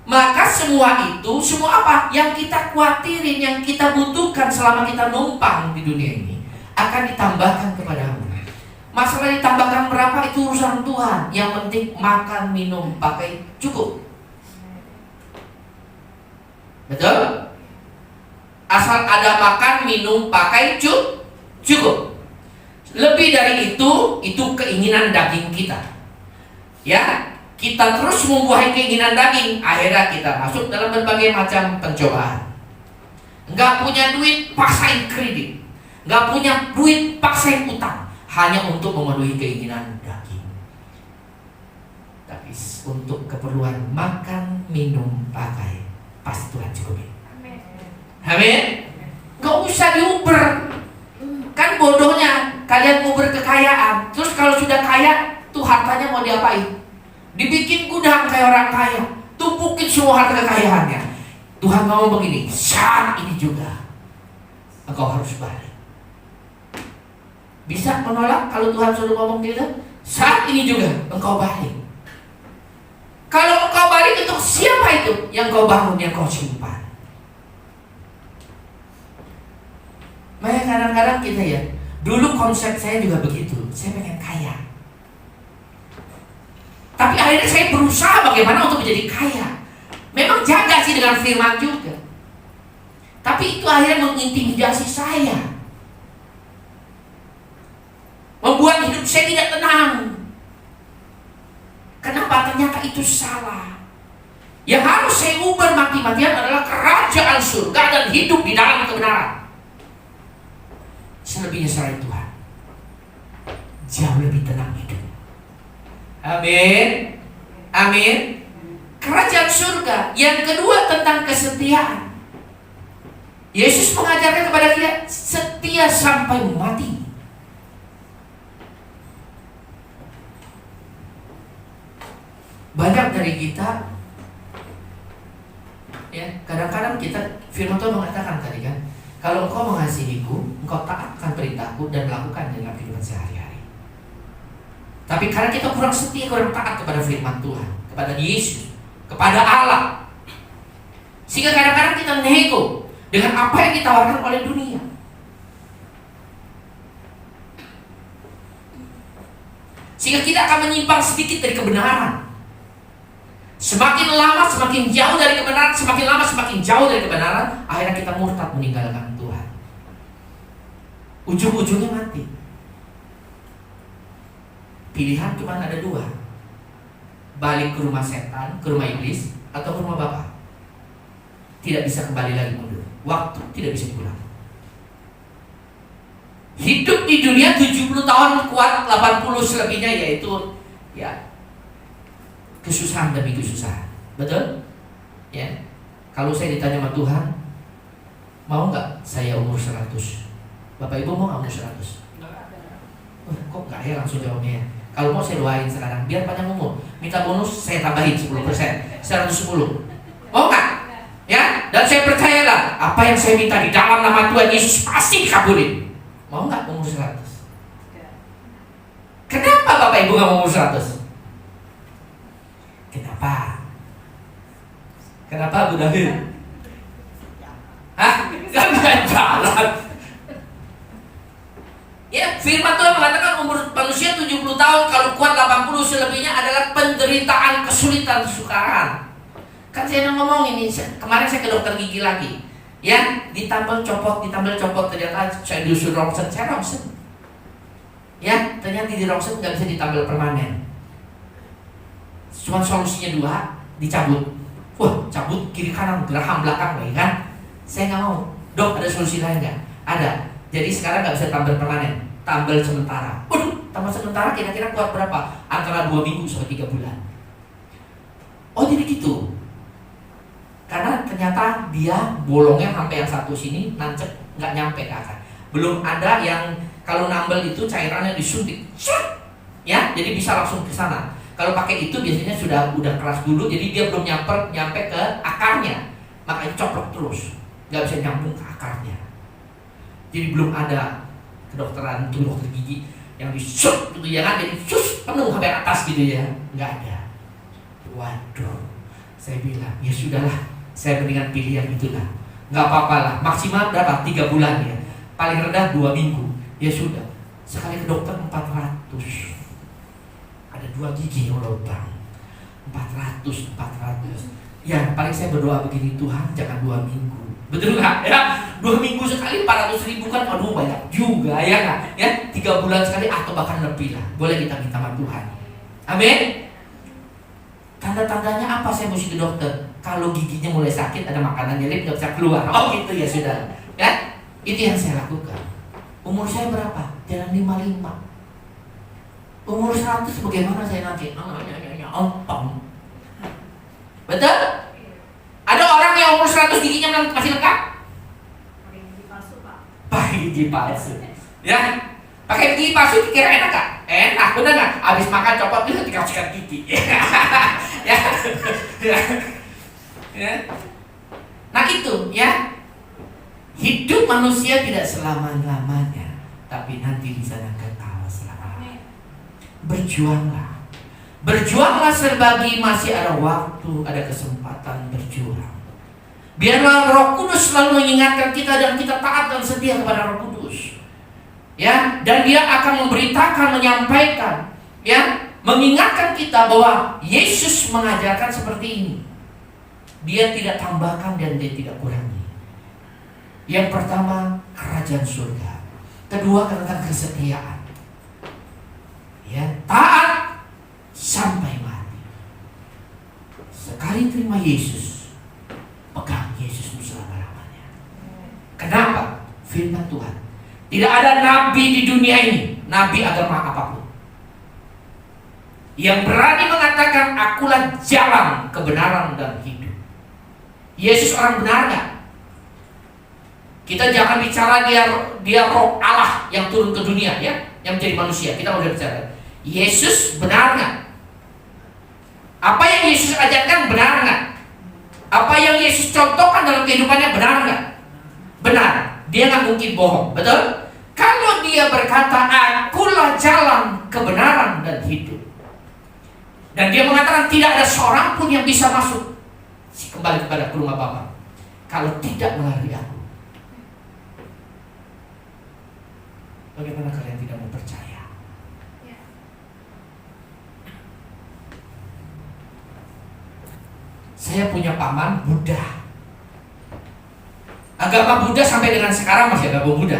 Maka semua itu, semua apa yang kita khawatirin, yang kita butuhkan selama kita numpang di dunia ini, akan ditambahkan kepadamu. Masalah ditambahkan berapa itu urusan Tuhan. Yang penting makan, minum, pakai cukup. Betul? Asal ada makan, minum, pakai cukup. Lebih dari itu keinginan daging kita. Ya, kita terus membuahi keinginan daging, akhirnya kita masuk dalam berbagai macam pencobaan. Nggak punya duit, paksain kredit. Nggak punya duit, paksain utang, hanya untuk memenuhi keinginan daging. Tapi untuk keperluan makan, minum, pakai, pasti Tuhan cukupi. Amin. Nggak usah diuber. Kan bodohnya kalian nguber kekayaan, terus kalau sudah kaya, tuh hartanya mau diapain? Dibikin gudang kayak orang kaya, tumpukin semua harta kekayaannya. Tuhan ngomong begini, saat ini juga engkau harus balik. Bisa menolak kalau Tuhan suruh ngomong gitu? Saat ini juga engkau balik. Kalau engkau balik, untuk siapa itu yang kau bangun, yang kau simpan? Makanya kadang-kadang kita ya, dulu konsep saya juga begitu, saya pengen kaya. Tapi akhirnya saya berusaha bagaimana untuk menjadi kaya. Memang jaga sih dengan firman juga, tapi itu akhirnya mengintimidasi saya, membuat hidup saya tidak tenang. Kenapa? Ternyata itu salah. Yang harus saya ubah mati-matian adalah kerajaan surga dan hidup di dalam kebenaran. Selebihnya selain Tuhan, jauh lebih tenang hidup. Amin. Amin. Kerajaan surga. Yang kedua tentang kesetiaan. Yesus mengajarkan kepada kita setia sampai mati. Banyak dari kita, ya, kadang-kadang kita, firman Tuhan mengatakan tadi kan, kalau engkau mengasihiku, engkau taatkan perintahku dan lakukan dalam kehidupan sehari-hari. Tapi karena kita kurang setia, kurang taat kepada firman Tuhan, kepada Yesus, kepada Allah, sehingga kadang-kadang kita nego dengan apa yang ditawarkan oleh dunia. Sehingga kita akan menyimpang sedikit dari kebenaran. Semakin lama semakin jauh dari kebenaran, semakin lama semakin jauh dari kebenaran, akhirnya kita murtad meninggalkan Tuhan. Ujung-ujungnya mati. Pilihan cuma ada 2. Balik ke rumah setan, ke rumah iblis, atau ke rumah Bapa. Tidak bisa kembali lagi mundur. Waktu tidak bisa diulang. Hidup di dunia 70 tahun kuat, 80 selebihnya yaitu ya kesusahan demi kesusahan. Betul? Ya. Kalau saya ditanya sama Tuhan, mau nggak saya umur 100? Bapak Ibu mau nggak umur 100? Kok nggak ya langsung jawabnya? Kalau mau saya doain sekarang biar panjang umur. Minta bonus saya tambahin 10%, 110. Mau nggak? Ya. Dan saya percayalah apa yang saya minta di dalam nama Tuhan Yesus pasti dikabulin. Mau nggak umur 100? Kenapa Bapak Ibu nggak mau umur 100? Kenapa? Kenapa Bu David? Hah? Kan gak jalan. Ya, firman Tuhan mengatakan umur manusia 70 tahun, kalau kuat 80, selebihnya adalah penderitaan, kesulitan, kesukaran. Kan saya ngomong ini, kemarin saya ke dokter gigi lagi. Ya, ditambal copot, ternyata saya diusur rongsen, saya rongsen. Ya, ternyata di rongsen nggak bisa ditambal permanen. Cuma solusinya 2, dicabut. Wah, cabut kiri kanan, geraham belakang lagi kan? Saya nggak mau. Dok, ada solusi lain nggak? Ada. Jadi sekarang nggak bisa tambal permanen, tambal sementara. Waduh, tambal sementara kira-kira kuat berapa? Antara 2 minggu sampai 3 bulan. Oh, jadi gitu. Karena ternyata dia bolongnya sampai yang satu sini nancep, nggak nyampe ke akar. Belum ada yang kalau nambel itu cairannya disuntik, ya, jadi bisa langsung ke sana. Kalau pakai itu biasanya udah keras dulu, jadi dia belum nyampe ke akarnya, makanya coplok terus, nggak bisa nyambung ke akarnya. Jadi belum ada kedokteran untuk dokter gigi yang disut gitu ya kan, jadi sus penuh sampai atas gitu ya, nggak ada. Waduh, saya bilang ya sudahlah, saya mendingan pilih yang itulah, nggak apa-apa lah. Maksimal berapa? 3 bulan ya, paling rendah 2 minggu. Ya sudah, sekali ke dokter 400. Ada 2 gigi yang lubang, 400. Ya paling saya berdoa begini, Tuhan jangan 2 minggu, betul nggak? Ya 2 minggu sekali 400.000 kan, aduh banyak juga ya nggak? Ya 3 bulan sekali atau bahkan lebih lah, boleh kita minta sama Tuhan. Amin. Tanda-tandanya apa saya mesti ke dokter? Kalau giginya mulai sakit, ada makanan nyelip nggak bisa keluar. Oh gitu ya sudah. Ya itu yang saya lakukan. Umur saya berapa? Jalan 55. Umur 100 bagaimana saya nanti? Ontong. Betul? Ada orang yang umur 100 giginya masih lengkap? Pakai gigi palsu, Pak. Pakai gigi palsu. Ya, pakai gigi palsu kira enak gak? Enak, bener gak? Abis makan copot itu tinggal sikat gigi. Ya, ya. Nah itu ya. Hidup manusia tidak selama-lamanya, tapi nanti di sana kekal selama-lamanya. Berjuanglah. Berjuanglah selagi masih ada waktu, ada kesempatan berjuang. Biarlah Roh Kudus selalu mengingatkan kita dan kita taat dan setia kepada Roh Kudus. Ya, dan Dia akan memberitakan, menyampaikan, ya, mengingatkan kita bahwa Yesus mengajarkan seperti ini. Dia tidak tambahkan dan Dia tidak kurangi. Yang pertama, kerajaan surga. Kedua, tentang kesetiaan. Ya, taat sampai mati. Sekali terima Yesus, pegang Yesus selama-lamanya. Kenapa? Firman Tuhan. Tidak ada nabi di dunia ini, nabi agama apapun, yang berani mengatakan akulah jalan, kebenaran dan hidup. Yesus orang benar gak? Kita jangan bicara dia roh Allah yang turun ke dunia ya, yang menjadi manusia. Kita mau bicara Yesus benar nggak? Apa yang Yesus ajarkan benar nggak? Apa yang Yesus contohkan dalam kehidupannya benar nggak? Benar. Dia nggak mungkin bohong, betul? Kalau dia berkata akulah jalan, kebenaran dan hidup, dan dia mengatakan tidak ada seorang pun yang bisa masuk kembali kepada rumah Bapa kalau tidak melalui aku. Bagaimana kalian tidak mau percaya? Ya. Saya punya paman Buddha. Agama Buddha sampai dengan sekarang masih agama Buddha.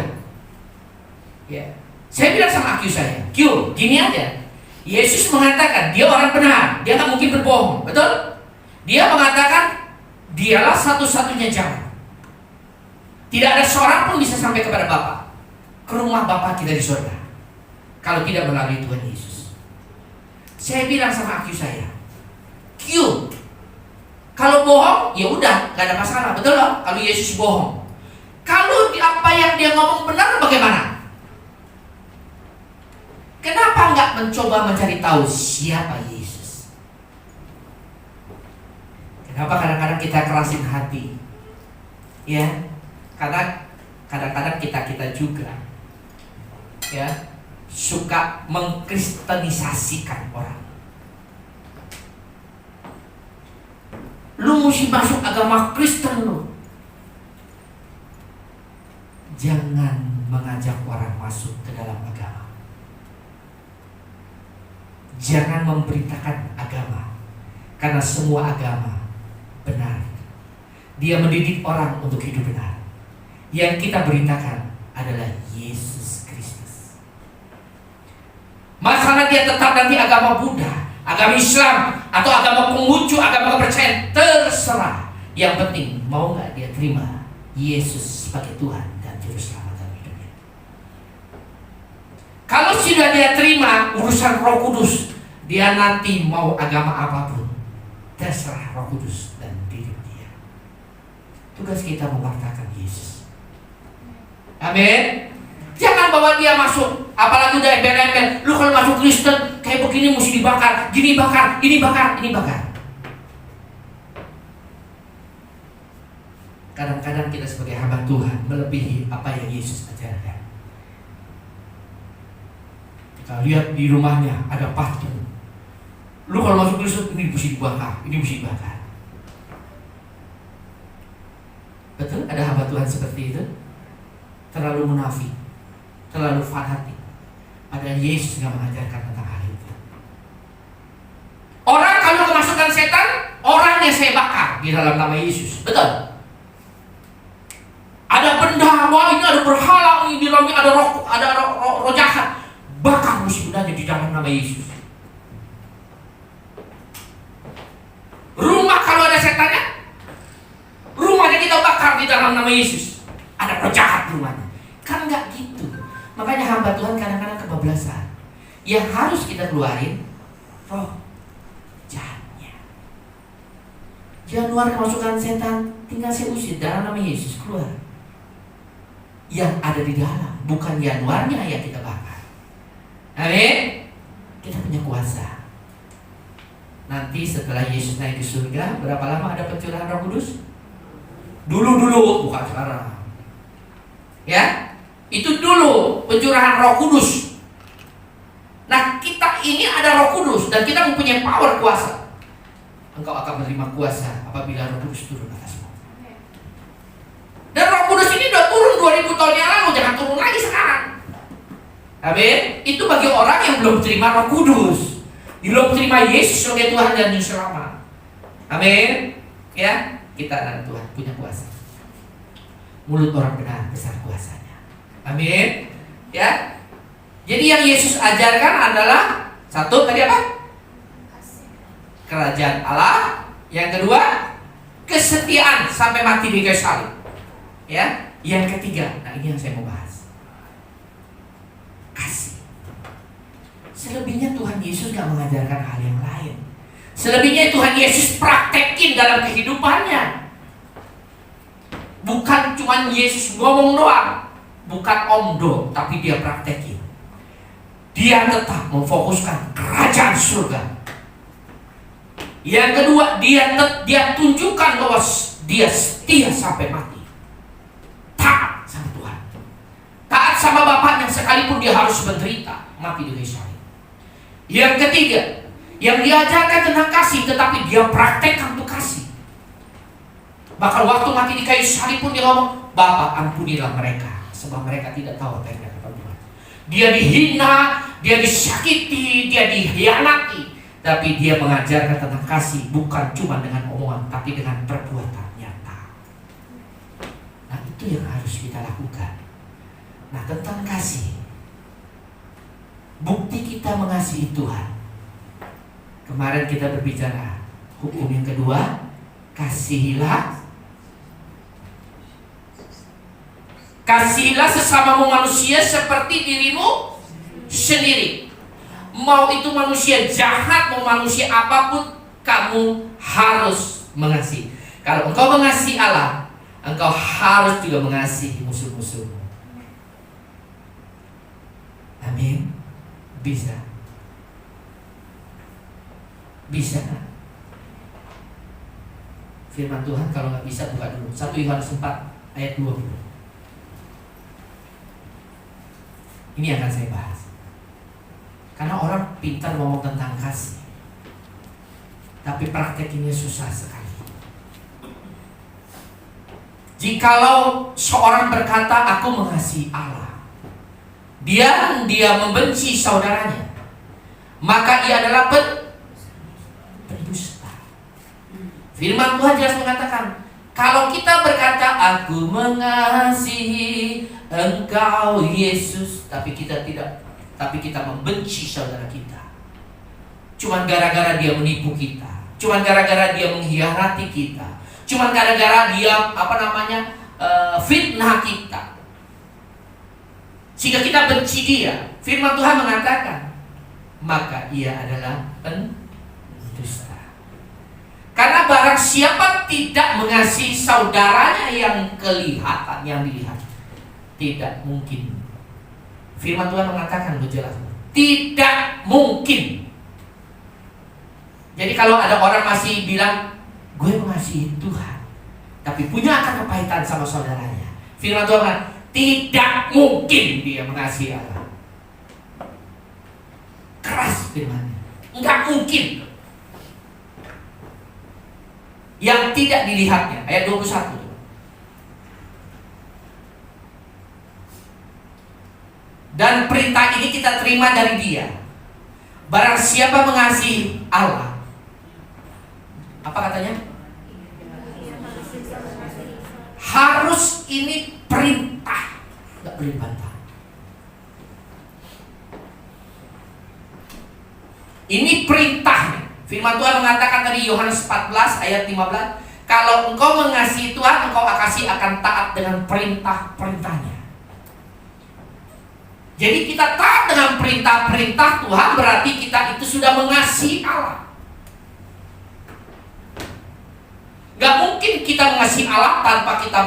Ya. Saya bilang sama Q saya, Q, gini aja. Yesus mengatakan dia orang benar, dia nggak mungkin berbohong, betul? Dia mengatakan dialah satu-satunya jalan. Tidak ada seorang pun bisa sampai kepada Bapa, ke rumah Bapa kita di surga, kalau tidak melalui Tuhan Yesus. Saya bilang sama Q saya, Q, kalau bohong ya udah nggak ada masalah, betul loh? Kalau Yesus bohong, kalau apa yang dia ngomong benar bagaimana? Kenapa nggak mencoba mencari tahu siapa Yesus? Kenapa kadang-kadang kita kerasin hati? Ya, karena kadang-kadang kita juga ya suka mengkristenisasikan orang. Lu mesti masuk agama Kristen lu. Jangan mengajak orang masuk ke dalam agama. Jangan memberitakan agama, karena semua agama benar. Dia mendidik orang untuk hidup benar. Yang kita beritakan adalah Yesus Kristus. Masalah dia tetap nanti agama Buddha, agama Islam, atau agama Konghucu, agama kepercayaan, terserah. Yang penting mau nggak dia terima Yesus sebagai Tuhan dan Juru Selamat dalam hidupnya. Kalau sudah dia terima urusan Roh Kudus, dia nanti mau agama apapun, terserah Roh Kudus dan diri dia. Tugas kita mewartakan Yesus. Amin. Jangan bawa dia masuk, apalagi udah embel-embel. Lu kalau masuk Kristen kayak begini mesti dibakar, gini bakar, ini bakar, ini bakar. Kadang-kadang kita sebagai hamba Tuhan melebihi apa yang Yesus ajarkan. Kita lihat di rumahnya ada patung. Lu kalau masuk Kristen ini mesti dibakar, ini mesti dibakar. Betul? Ada hamba Tuhan seperti itu? Terlalu munafik, terlalu fanatik. Padahal Yesus nggak mengajarkan tentang hal itu. Orang kalau kemasukan setan, orangnya saya bakar di dalam nama Yesus. Betul? Ada benda, wah ini ada berhala, ini di dalamnya ada roh jahat. Bakar musuh bendanya di dalam nama Yesus. Rumah kalau ada setannya, rumahnya kita bakar di dalam nama Yesus. Ada roh jahat rumahnya. Kan nggak gitu. Makanya hamba Tuhan kadang-kadang kebablasan. Yang harus kita keluarin roh jahatnya. Januar kemasukan setan, tinggal saya usir dalam nama Yesus, keluar. Yang ada di dalam, bukan Januarnya yang kita bakar. Amin. Kita punya kuasa. Nanti setelah Yesus naik ke surga, berapa lama ada pencurahan Roh Kudus? Dulu, bukan sekarang. Ya, itu dulu pencurahan Roh Kudus. Nah, kita ini ada Roh Kudus dan kita mempunyai power, kuasa. Engkau akan menerima kuasa apabila Roh Kudus turun atasmu. Dan Roh Kudus ini udah turun 2000 tahun yang lalu, jangan turun lagi sekarang. Amin. Itu bagi orang yang belum terima Roh Kudus, belum terima Yesus sebagai Tuhan dan Juru Selamat. Amin. Ya, kita anak Tuhan punya kuasa. Mulut orang benar besar kuasanya. Amin. Ya. Jadi yang Yesus ajarkan adalah satu tadi apa? Kerajaan Allah. Yang kedua, kesetiaan sampai mati di kayu salib. Ya. Yang ketiga, nah ini yang saya mau bahas. Kasih. Selebihnya Tuhan Yesus gak mengajarkan hal yang lain. Selebihnya Tuhan Yesus praktekin dalam kehidupannya. Bukan cuma Yesus ngomong doang, bukan omdo, tapi dia praktekin. Dia tetap memfokuskan kerajaan surga. Yang kedua, dia tunjukkan bahwa dia setia sampai mati. Taat sama Tuhan, taat sama Bapaknya sekalipun dia harus menderita mati di kayu salib. Yang ketiga, yang diajarkan tentang kasih, tetapi dia praktekkan untuk kasih. Bahkan waktu mati di kayu salib pun dia ngomong, Bapa ampunilah mereka, sebab mereka tidak tahu apa yang mereka perbuat. Dia dihina, dia disakiti, dia dikhianati, tapi dia mengajarkan tentang kasih bukan cuma dengan omongan, tapi dengan perbuatan nyata. Nah itu yang harus kita lakukan. Nah tentang kasih, bukti kita mengasihi Tuhan. Kemarin kita berbicara hukum yang kedua, kasihilah sesamamu manusia seperti dirimu sendiri. Mau itu manusia jahat, mau manusia apapun, kamu harus mengasihi. Kalau engkau mengasihi Allah, engkau harus juga mengasihi musuh-musuhmu. Amin. Bisa. Bisa. Firman Tuhan kalau nggak bisa buka dulu 1 Yohanes 4 ayat 20. Ini yang akan saya bahas. Karena orang pintar ngomong tentang kasih, tapi praktekinnya susah sekali. Jikalau seorang berkata aku mengasihi Allah, dia membenci saudaranya, maka ia adalah pendusta. Firman Tuhan jelas mengatakan, kalau kita berkata aku mengasihi engkau Yesus, tapi kita membenci saudara kita, cuman gara-gara dia menipu kita, cuman gara-gara dia mengkhianati kita, cuman gara-gara dia fitnah kita, sehingga kita benci dia. Firman Tuhan mengatakan, maka ia adalah pendusta. Karena barang siapa tidak mengasihi saudaranya yang kelihatan, yang dilihat, tidak mungkin. Firman Tuhan mengatakan jelas, tidak mungkin. Jadi kalau ada orang masih bilang, gue mengasihi Tuhan, tapi punya akan kepahitan sama saudaranya, firman Tuhan mengatakan, tidak mungkin dia mengasihi Allah. Keras firmannya, enggak mungkin. Yang tidak dilihatnya, ayat 21. Dan perintah ini kita terima dari dia, barang siapa mengasihi Allah, apa katanya? Harus, ini perintah, nggak boleh dibantah. Ini perintah. Firman Tuhan mengatakan tadi Yohanes 14 ayat 15, kalau engkau mengasihi Tuhan, engkau akan taat dengan perintah-perintahnya. Jadi kita taat dengan perintah-perintah Tuhan, berarti kita itu sudah mengasihi Allah. Gak mungkin kita mengasihi Allah tanpa kita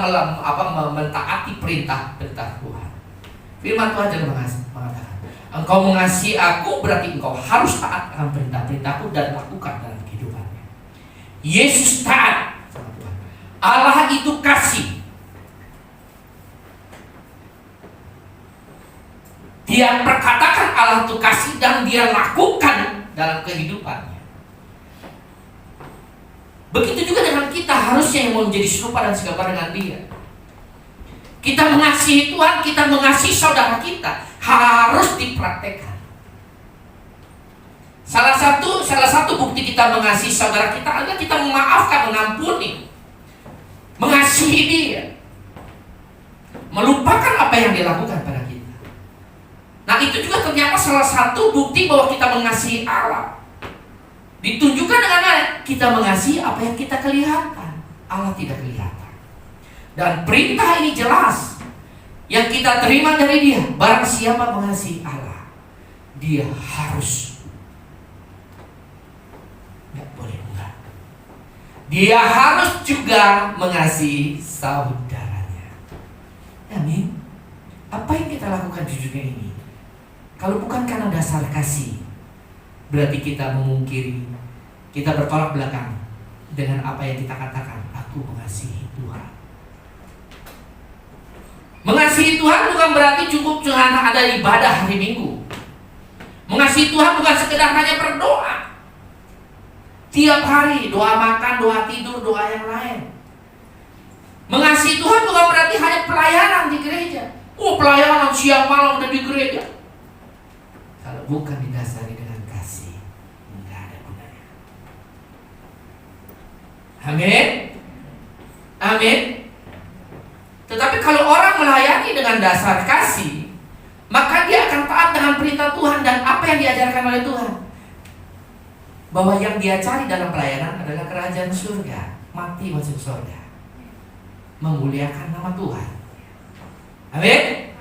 mentaati perintah-perintah Tuhan. Firman Tuhan juga mengatakan, engkau mengasihi aku, berarti engkau harus taat dengan perintah-perintahku dan lakukan dalam kehidupannya. Yesus taat sama Tuhan. Allah itu kasih. Dia perkatakan Allah itu kasih dan dia lakukan dalam kehidupannya. Begitu juga dengan kita, harusnya yang mau menjadi serupa dan segambar dengan dia. Kita mengasihi Tuhan, kita mengasihi saudara kita, harus dipraktekkan. Salah satu bukti kita mengasihi saudara kita adalah kita memaafkan, mengampuni, mengasihi dia, melupakan apa yang dia lakukan pada kita. Nah, itu juga ternyata salah satu bukti bahwa kita mengasihi Allah. Ditunjukkan dengan kita mengasihi apa yang kita kelihatan, Allah tidak kelihatan. Dan perintah ini jelas yang kita terima dari dia, barang siapa mengasihi Allah, dia harus, nggak boleh enggak, dia harus juga mengasihi saudaranya. Amin. Apa yang kita lakukan di dunia ini, kalau bukan karena dasar kasih, berarti kita memungkiri, kita bertolak belakang dengan apa yang kita katakan, aku mengasihi Tuhan. Mengasihi Tuhan bukan berarti cukup dengan ada ibadah hari Minggu. Mengasihi Tuhan bukan sekedar hanya berdoa tiap hari, doa makan, doa tidur, doa yang lain. Mengasihi Tuhan bukan berarti hanya pelayanan di gereja. Pelayanan siang malam udah di gereja. Kalau bukan didasari dengan kasih, enggak ada gunanya. Amin. Amin. Tetapi kalau orang melayani dengan dasar kasih, maka dia akan taat dengan perintah Tuhan dan apa yang diajarkan oleh Tuhan. Bahwa yang dia cari dalam pelayanan adalah kerajaan surga, mati masuk surga, memuliakan nama Tuhan. Amin.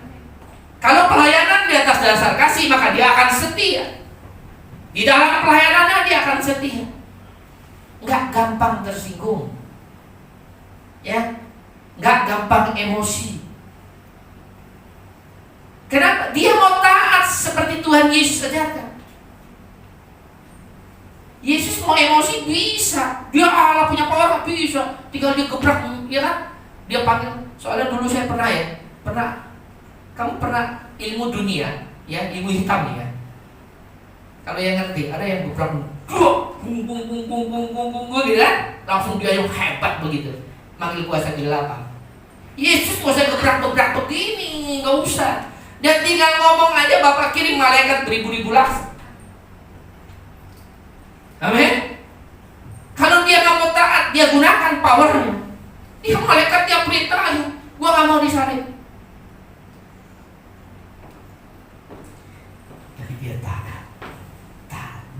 Kalau pelayanan di atas dasar kasih, maka dia akan setia. Di dalam pelayanannya dia akan setia, nggak gampang tersinggung, ya, nggak gampang emosi. Kenapa? Dia mau taat seperti Tuhan Yesus ajarkan. Yesus mau emosi bisa, dia Allah punya power bisa, tinggal dia gebrak, ya kan? Dia panggil. Soalnya dulu saya kamu pernah ilmu dunia, ya, ilmu hitam ya. Kalau yang ngerti, ada yang gebrak, gitu kan? Langsung dia yang hebat begitu, manggil kuasa kegelapan. Yesus kuasa gebrak begini, nggak usah. Dia tinggal ngomong aja, Bapak kirim malaikat beribu-ribu langsung. Amin. Kalau dia nggak mau taat, dia gunakan powernya. Dia malaikat dia perintahin, gua nggak mau disalib. Tapi dia taat,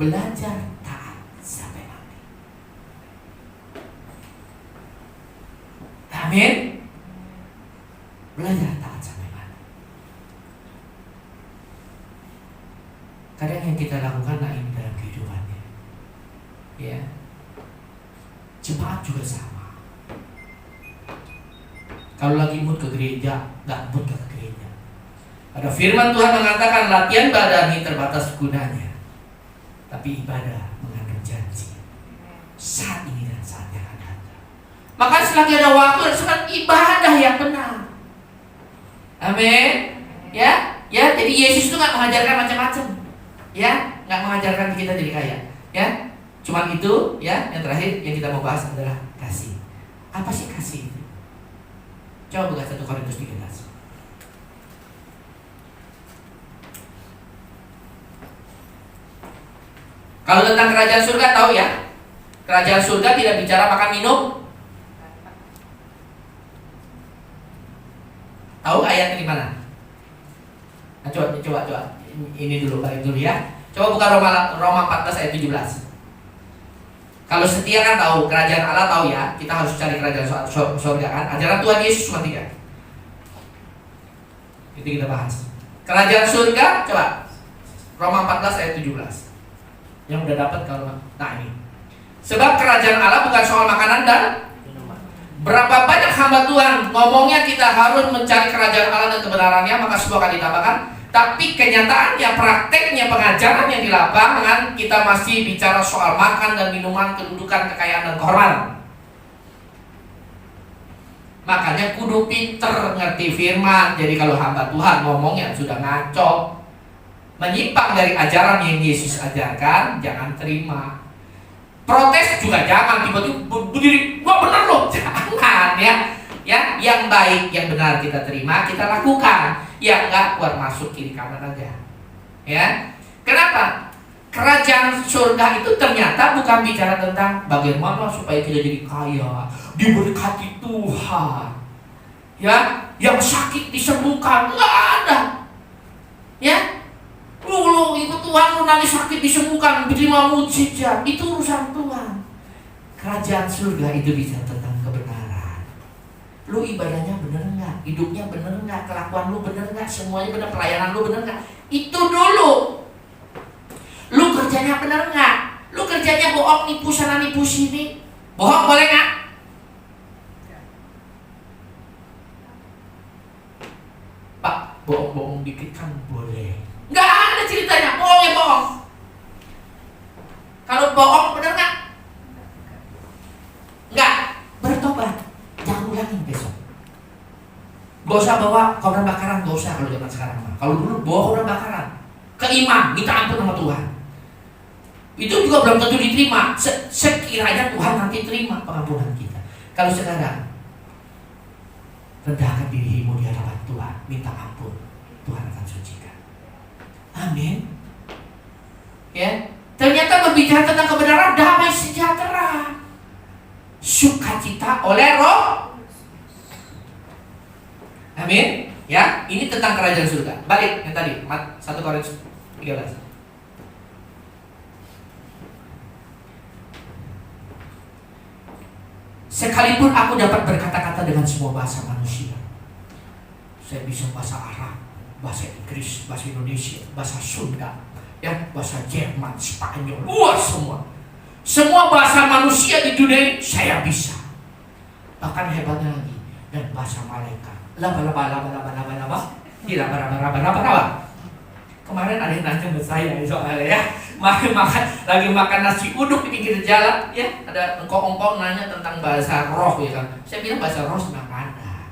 belajar Amin. Belajar taat sampai mana. Kadang yang kita lakukan naik dalam kehidupannya. Ya. Jemaat juga sama. Kalau lagi mood ke gereja, nggak mood ke gereja. Ada firman Tuhan mengatakan latihan badan ini terbatas gunanya, tapi ibadah mengandung janji. Saat ini dan saat yang akan datang. Maka selagi ada waktu haruskan ibadah yang benar. Amin. Ya, jadi Yesus itu nggak mengajarkan macam-macam. Ya, nggak mengajarkan kita jadi kaya. Ya, cuman itu. Ya, yang terakhir yang kita mau bahas adalah kasih. Apa sih kasih itu? Coba buka 1 Korintus 13. Kalau tentang kerajaan surga tahu ya, kerajaan surga tidak bicara makan minum. Tahu ayatnya di mana? Nah, coba. Ini dulu, balik dulu ya. Coba buka Roma 14 ayat 17. Kalau setia kan tahu, kerajaan Allah tahu ya. Kita harus cari kerajaan surga kan. Ajaran Tuhan Yesus cuma 3. Itu kita bahas. Kerajaan surga, coba Roma 14 ayat 17. Yang udah dapat kalau ini. Sebab kerajaan Allah bukan soal makanan dan berapa banyak hamba Tuhan ngomongnya kita harus mencari kerajaan Allah dan kebenarannya, maka semua akan ditambahkan. Tapi kenyataannya, prakteknya, pengajaran yang di lapangan, kita masih bicara soal makan dan minuman, kedudukan, kekayaan dan kehormatan. Makanya kudu pinter ngerti firman. Jadi kalau hamba Tuhan ngomongnya sudah ngaco, menyimpang dari ajaran yang Yesus ajarkan, jangan terima. Protes juga jangan tiba-tiba berdiri, wah benar loh, jangan ya. Ya, yang baik, yang benar kita terima, kita lakukan. Yang enggak, keluar masuk kiri kanan aja. Ya, kenapa? Kerajaan surga itu ternyata bukan bicara tentang bagaimana supaya kita jadi kaya, diberkati Tuhan. Ya, yang sakit disembuhkan, enggak ada. Ya, lu ikut Tuhan, lu nangis sakit disembuhkan, diterima mujizat, itu urusan Tuhan. Kerajaan surga itu bisa tentang kebenaran. Lu ibadahnya bener nggak, hidupnya bener nggak, kelakuan lu bener nggak, semuanya bener, pelayanan lu bener nggak, itu dulu. Lu kerjanya bener nggak, lu kerjanya bohong, nipu sana nipu sini, bohong boleh nggak? Pak, bohong dikit kan boleh. Nggak ada ceritanya, bohong ya bohong. Kalau bohong bener nggak? Nggak, bertobat. Jangan ulangin besok. Gak usah bawa korban bakaran, gak usah kalau zaman sekarang. Kalau dulu bawa korban bakaran ke imam, minta ampun sama Tuhan. Itu juga belum tentu diterima. Sekiranya Tuhan nanti terima pengampunan kita. Kalau sekarang, rendahkan dirimu di hadapan Tuhan, minta ampun, Tuhan akan sucikan. Amin. Ya, ternyata berbicara tentang kebenaran, damai sejahtera, sukacita oleh Roh. Amin. Ya, ini tentang kerajaan surga. Balik yang tadi, 1 Korintus 13. Sekalipun aku dapat berkata-kata dengan semua bahasa manusia, saya bisa bahasa Arab, bahasa Inggris, bahasa Indonesia, bahasa Sunda, ya, bahasa Jerman, Spanyol, luas semua. Semua bahasa manusia di dunia ini saya bisa. Bahkan hebatnya lagi, dan bahasa malaikat. Laba. Kemarin ada yang nanya ke saya soalnya ya, lagi makan nasi uduk di pinggir jalan, ya, ada engkong-engkong nanya tentang bahasa roh, ya kan. Saya bilang bahasa roh memang ada,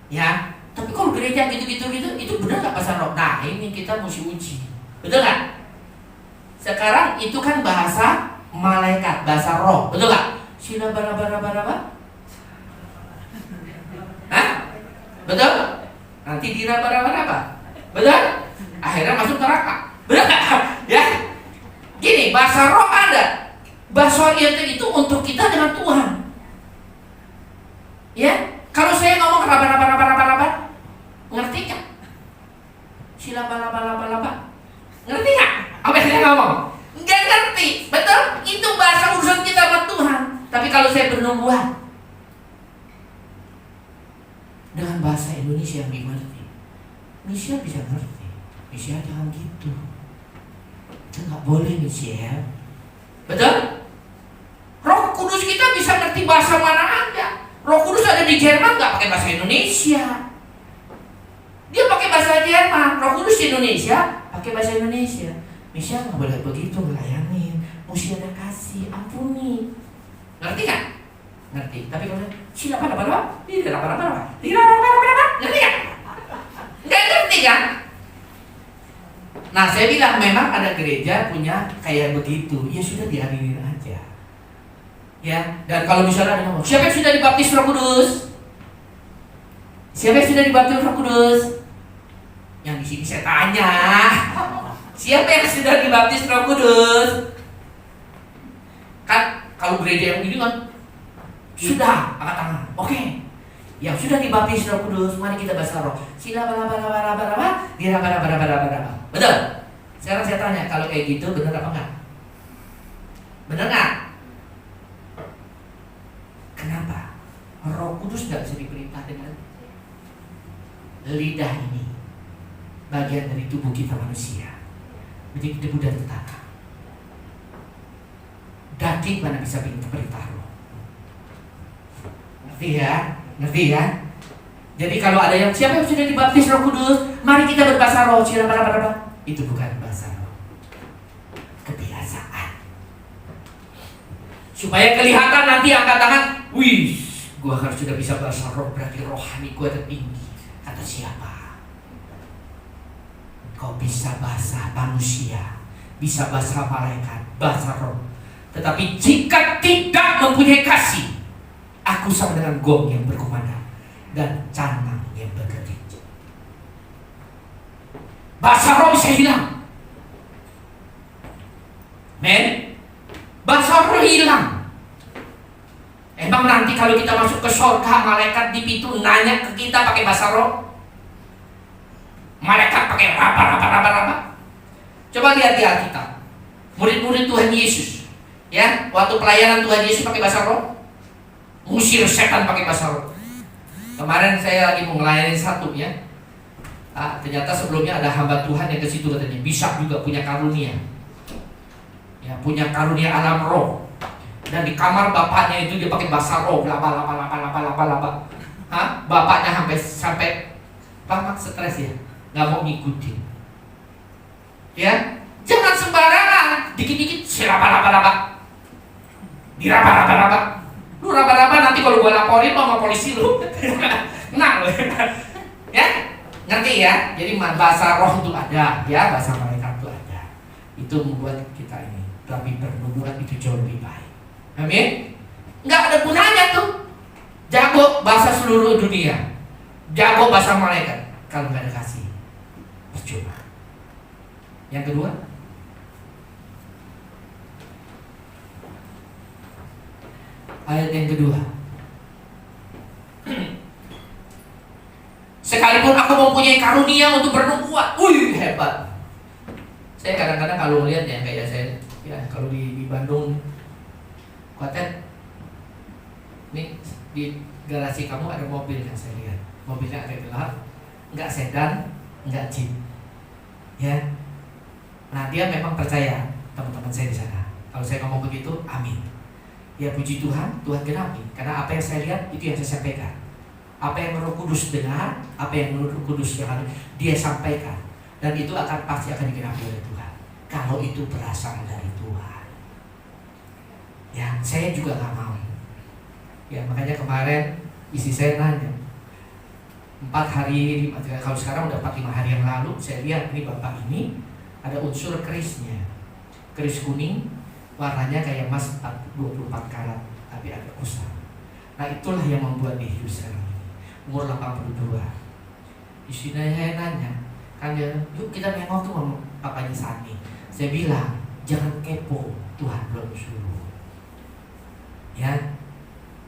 ya. Tapi kalau gereja gitu, itu benar nggak bahasa roh? Nah, ini kita mesti uji, betul nggak? Sekarang itu kan bahasa malaikat, bahasa roh, betul nggak? Sila bara. Hah? Betul? Nanti diraba-raba. Betul? Akhirnya masuk neraka. Betul nggak? Ya. Gini, bahasa roh ada. Bahasa itu untuk kita dengan Tuhan. Ya. Kalau saya ngomong raba, ngerti nggak? Sila laba. Ngerti nggak? Apa yang saya ngomong? Nggak ngerti. Betul? Itu bahasa urusan kita sama Tuhan. Tapi kalau saya bernubuat, Misia ngerti. Misia bisa ngerti. Misia jangan gitu. Itu nggak boleh Misia. Betul? Roh Kudus kita bisa ngerti bahasa mana aja. Roh Kudus ada di Jerman nggak pakai bahasa Indonesia. Dia pakai bahasa Jerman. Roh Kudus di Indonesia pakai bahasa Indonesia. Misia nggak boleh begitu ngelayanin. Mesti ada kasih, ampuni. Ngerti kan? Ngerti. Tapi kalau sila pada ngerti kan? Nggak ngerti kan? Nah saya bilang memang ada gereja punya kayak begitu. Ya sudah dihadirin aja. Ya, dan kalau misalnya ada ngomong, siapa yang sudah dibaptis Roh Kudus? Siapa yang sudah dibaptis Roh Kudus? Yang di sini saya tanya, siapa yang sudah dibaptis Roh Kudus? Kan kalau gereja yang ini kan sudah angkat tangan. Oke. Yang sudah dibaptis Roh Kudus, mari kita bahasa roh. Sila bala dira. Betul? Sekarang saya tanya, kalau kayak gitu benar apa enggak? Benar enggak? Kenapa? Roh Kudus tidak bisa diperintah dengan lidah ini. Bagian dari tubuh kita manusia. Menjadi debu dari tanah. Daging mana bisa perintah roh? Ngerti ya? Ngerti ya? Jadi kalau ada yang siapa yang sudah dibaptis Roh Kudus, mari kita berbahasa roh. Itu bukan bahasa roh. Kebiasaan. Supaya kelihatan nanti angkat tangan, wih, gua harus sudah bisa bahasa roh, berarti rohani gua tertinggi. Kata siapa? Kau bisa bahasa manusia, bisa bahasa malaikat, bahasa roh. Tetapi jika tidak mempunyai kasih, aku sama dengan gong yang berkumandang dan canang yang berkedip. Bahasa roh bisa hilang. Men, bahasa roh hilang. Emang nanti kalau kita masuk ke surga, malaikat di pintu nanya ke kita pakai bahasa roh? Malaikat pakai raba. Coba lihat di Alkitab. Murid-murid Tuhan Yesus, ya, waktu pelayanan Tuhan Yesus pakai bahasa roh, ngusir setan pakai bahasa roh. Kemarin saya lagi mau ngelayanin satu ya. Ternyata sebelumnya ada hamba Tuhan yang ke situ katanya bisa juga punya karunia. Ya, punya karunia alam roh. Dan di kamar bapaknya itu dia pakai bahasa roh, laba. Bapaknya sampai lama stres ya, nggak mau ngikutin. Ya, jangan sembarangan, dikit-dikit laba. Diraba. Lu raba-raba nanti kalau gua laporin lo sama polisi lu. Nah, ya, ngerti ya? Jadi bahasa roh itu ada, ya, bahasa malaikat itu ada. Itu membuat kita ini, tapi bernubuat itu jauh lebih baik. Amin. Nggak ada gunanya tuh. Jago bahasa seluruh dunia, jago bahasa malaikat, kalau nggak ada kasih, percuma. Yang kedua, ayat yang kedua. Sekalipun aku mempunyai karunia untuk bernubuat, hebat. Saya kadang-kadang kalau lihat ya kayak saya, ya kalau di Bandung, Kuatet, nih di garasi kamu ada mobil yang saya lihat. Mobilnya agak gelap, nggak sedan, nggak jeep, ya. Nah dia memang percaya teman-teman saya di sana. Kalau saya ngomong begitu, amin. Ya puji Tuhan, Tuhan genapi. Karena apa yang saya lihat itu yang saya sampaikan. Apa yang Roh Kudus dengar, apa yang Roh Kudus yang dia sampaikan, dan itu pasti akan digenapi oleh Tuhan. Kalau itu berasal dari Tuhan. Ya, saya juga nggak mau. Ya makanya kemarin istri saya nanya, 4 hari, kalau sekarang udah 4-5 hari yang lalu, saya lihat ini bapak ini ada unsur kerisnya, keris kuning. Warnanya kayak emas 24 karat, tapi agak kusam. Nah itulah yang membuat dia hidup sekarang ini. Umur 82. Istrinya saya nanya, kan dia, yuk kita nengok tuh sama papanya Sani. Saya bilang, jangan kepo, Tuhan belum suruh. Ya,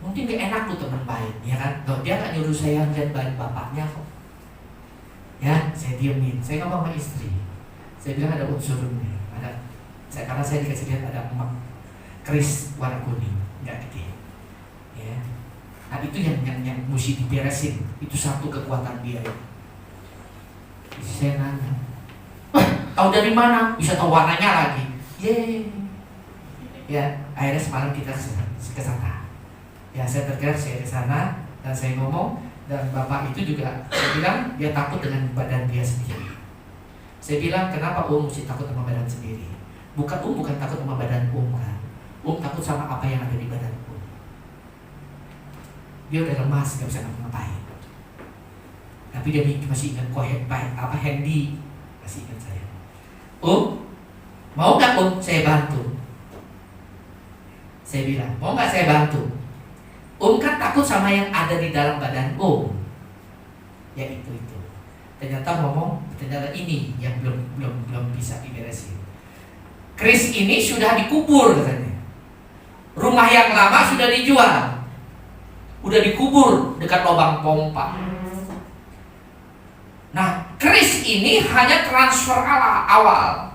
mungkin gak enak tuh teman baik, ya kan? Dia gak nyuruh saya lihat baik bapaknya kok. Ya, saya diemin. Saya ngomong sama istri. Saya bilang ada unsurnya, ada. Karena saya dikasih lihat ada emak keris warna kuning, nggak gede, ya. Nah itu yang mesti diberesin. Itu satu kekuatan dia. Jadi saya nanya, tahu dari mana? Bisa tahu warnanya lagi. Yeay. Ya, akhirnya semalam kita ke sana. Ya, saya tergerak, saya ke sana dan saya ngomong, dan bapak itu juga saya bilang dia takut dengan badan dia sendiri. Saya bilang, kenapa mesti takut sama badan sendiri? Bukan takut sama badan kan. Takut sama apa yang ada di badan Dia udah lemas, gak bisa ngapa-ngapain. Tapi dia masih ingat Handy masih ingat saya. Mau gak saya bantu? Saya bilang, mau gak saya bantu? Kan takut sama yang ada di dalam badan Ya itu. Ternyata ini yang belum bisa diberesin. Chris ini sudah dikubur katanya. Rumah yang lama sudah dijual, udah dikubur dekat lubang pompa. Nah, Chris ini hanya transfer awal.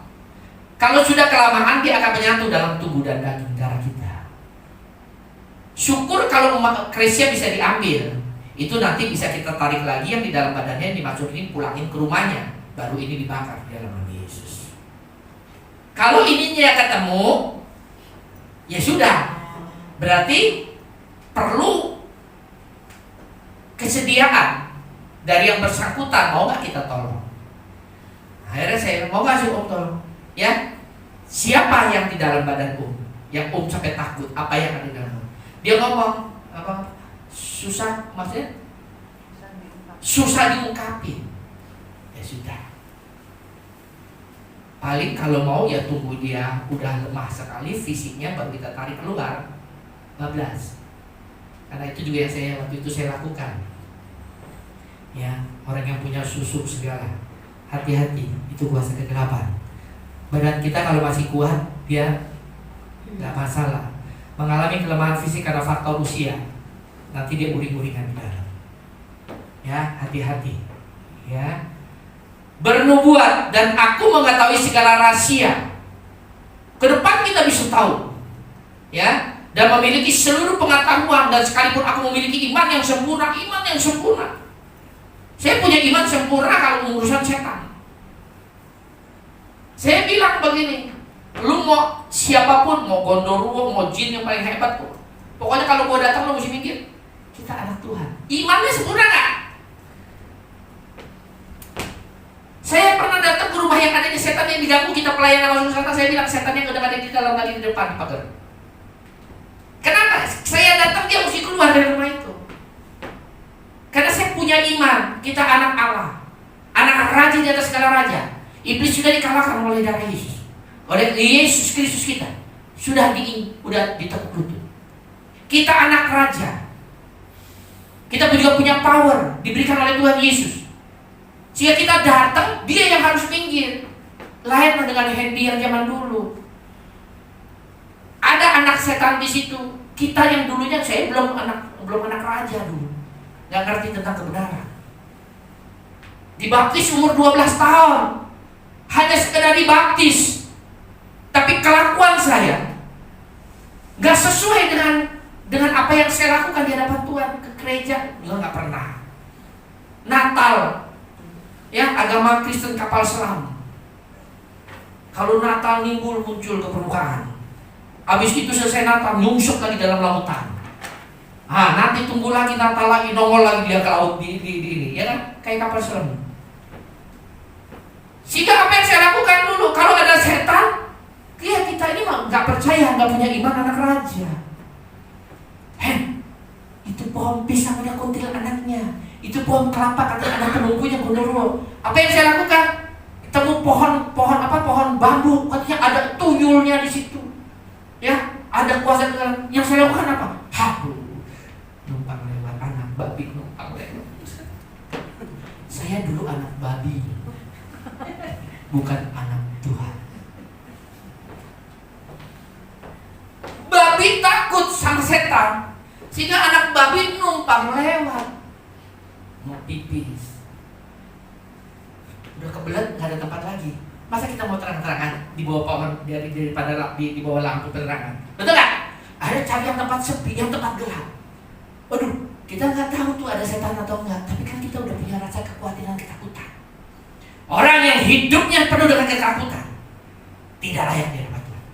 Kalau sudah kelamaan dia akan menyatu dalam tubuh dan daging darah kita. Syukur kalau Chrisnya bisa diambil. Itu nanti bisa kita tarik lagi yang di dalam badannya, dimasukin, pulangin ke rumahnya. Baru ini dibakar di dalam nama Yesus. Kalau ininya ketemu, ya sudah. Berarti perlu kesediaan dari yang bersangkutan. Mau gak kita tolong? Akhirnya saya mau gak sih tolong? Ya, siapa yang di dalam badan yang sampai takut? Apa yang ada di dalam? Dia ngomong apa? Susah, maksudnya susah diungkapin. Ya sudah. Paling kalau mau ya tunggu dia udah lemah sekali fisiknya baru kita tarik keluar. 15. Karena itu juga yang waktu itu saya lakukan. Ya, orang yang punya susuk segala, hati-hati, itu kuasa kegelapan. Badan kita kalau masih kuat, dia nggak masalah. Mengalami kelemahan fisik karena faktor usia, nanti dia uring-uringan di dalam. Ya, hati-hati. Ya, bernubuat dan aku mengetahui segala rahasia. Ke depan kita bisa tahu, ya, dan memiliki seluruh pengetahuan, dan sekalipun aku memiliki iman yang sempurna. Saya punya iman sempurna kalau urusan setan. Saya bilang begini, lu mau siapapun, mau gondoruo, mau jin yang paling hebat, pokoknya kalau gua datang lu mesti minggir. Kita anak Tuhan. Imannya sempurna gak? Saya pernah datang ke rumah yang ada di setan yang diganggu, kita pelayanan masuk setan. Saya bilang setan yang udah ada di dalam lagi di depan di pagar. Kenapa? Saya datang dia mesti keluar dari rumah itu. Karena saya punya iman, kita anak Allah, anak raja di atas segala raja. Iblis sudah dikalahkan oleh darah Yesus, oleh Yesus Kristus kita. Sudah ditekuk lutut. Kita anak raja. Kita juga punya power diberikan oleh Tuhan Yesus. Sehingga kita datang, dia yang harus minggir. Lain dengan Handy yang zaman dulu. Ada anak setan di situ. Kita yang dulunya, saya belum anak raja dulu, nggak ngerti tentang kebenaran. Dibaptis umur 12 tahun, hanya sekedar dibaptis. Tapi kelakuan saya nggak sesuai dengan apa yang saya lakukan di hadapan Tuhan. Ke gereja juga nggak pernah. Natal, ya, agama Kristen kapal selam. Kalau Natal muncul ke permukaan. Habis itu selesai Natal, nyungsep lagi dalam lautan. Nanti tunggu lagi Natal lagi, nongol lagi dia ke laut di ini, ya kan? Kayak kapal selam. Sehingga apa yang saya lakukan dulu, kalau ada setan, ya kita ini mah nggak percaya, nggak punya iman anak raja. Itu pohon pisang ada kuntil anaknya, itu pohon kelapa katanya ada penunggunya gondoruo. Apa yang saya lakukan? Ketemu pohon bambu, katanya ada tuyulnya di situ. Ya, ada kuasa Tuhan. Yang saya lakukan apa? Numpang lewat, anak babi numpang lewat. Saya dulu anak babi, bukan anak Tuhan. Babi takut sama setan, sehingga anak babi numpang lewat, mau pipis. Udah kebelet, nggak ada tempat lagi. Masa kita mau terang-terangan di bawah pohon di bawah lampu penerangan? Betul nggak? Ada cari yang tempat sepi, yang tempat gelap. Waduh, kita nggak tahu tuh ada setan atau enggak, tapi kan kita udah punya rasa kekhawatiran, ketakutan. Orang yang hidupnya penuh dengan ketakutan tidak layak di hadapan Tuhan.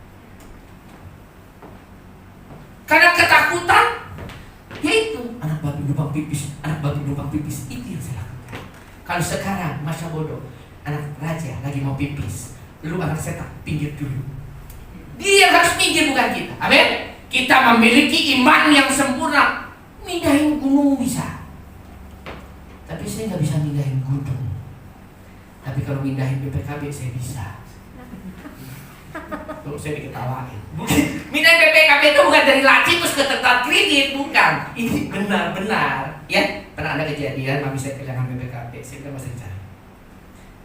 Karena ketakutan, yaitu anak babi numpang pipis, anak babi numpang pipis, itu yang saya lakukan. Kalau sekarang masa bodoh, anak raja lagi mau pipis, lu anak setan pinggir dulu. Dia harus pinggir, bukan kita. Amin. Kita memiliki iman yang sempurna. Mindahin gunung bisa, tapi saya nggak bisa mindahin gunung. Tapi kalau mindahin BPKB saya bisa. Tuh saya diketawain. Mindahin BPKB itu bukan dari laci terus ke tempat kredit, bukan. Ini benar-benar. Ya, pernah ada kejadian mami saya kehilangan BPKB. Saya bilang masih cari.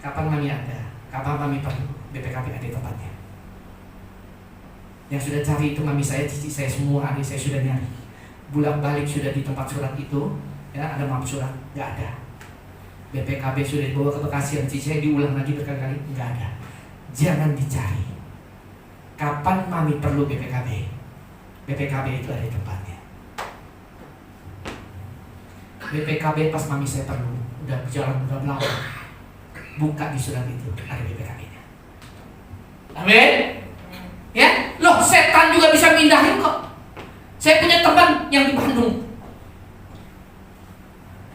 Kapan mami ada? Kapan mami perlu? BPKB ada di tempatnya. Yang sudah cari itu mami saya, cici saya, semua adik saya sudah nyari. Bolak-balik sudah di tempat surat itu, ya ada map surat, nggak ada. BPKB sudah dibawa ke Bekasi, dan cici saya diulang lagi berkali-kali, nggak ada. Jangan dicari. Kapan mami perlu BPKB? BPKB itu ada di tempatnya. BPKB pas mami saya perlu, udah berjalan udah lama. Buka di surat itu, ada BPKB-nya. Amin. Ya, loh setan juga bisa mindahin kok. Saya punya teman yang di Bandung,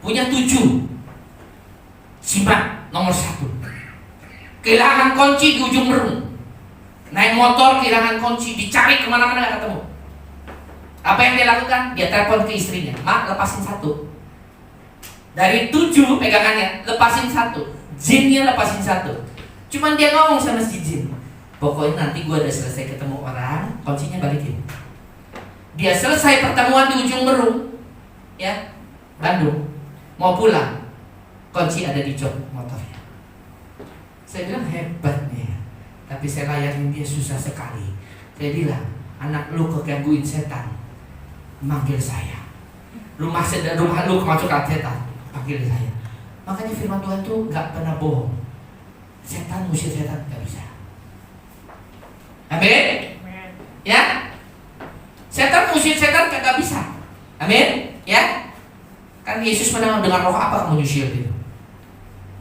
punya 7, simak nomor 1, kehilangan kunci di ujung Merung, naik motor kehilangan kunci, dicari kemana-mana gak ketemu. Apa yang dia lakukan? Dia telepon ke istrinya, "Mak, lepasin 1." Dari 7 pegangannya, lepasin 1, jinnya lepasin 1. Cuman dia ngomong sama si jin, "Pokoknya nanti gue udah selesai ketemu orang, kuncinya balikin." Dia selesai pertemuan di ujung Merung, ya, Bandung, mau pulang, kunci ada di jok motornya. Saya bilang hebat nih, tapi saya layanin dia susah sekali. Saya bilang, anak lu kegangguin setan, manggil saya. Rumah lu kemasukan setan, panggil saya. Makanya firman Tuhan tuh gak pernah bohong. Setan musir setan gak bisa. Amin. Ya. Setan musir setan kagak bisa. Amin. Ya. Kan Yesus menang dengan roh apa kamu nyusil gitu.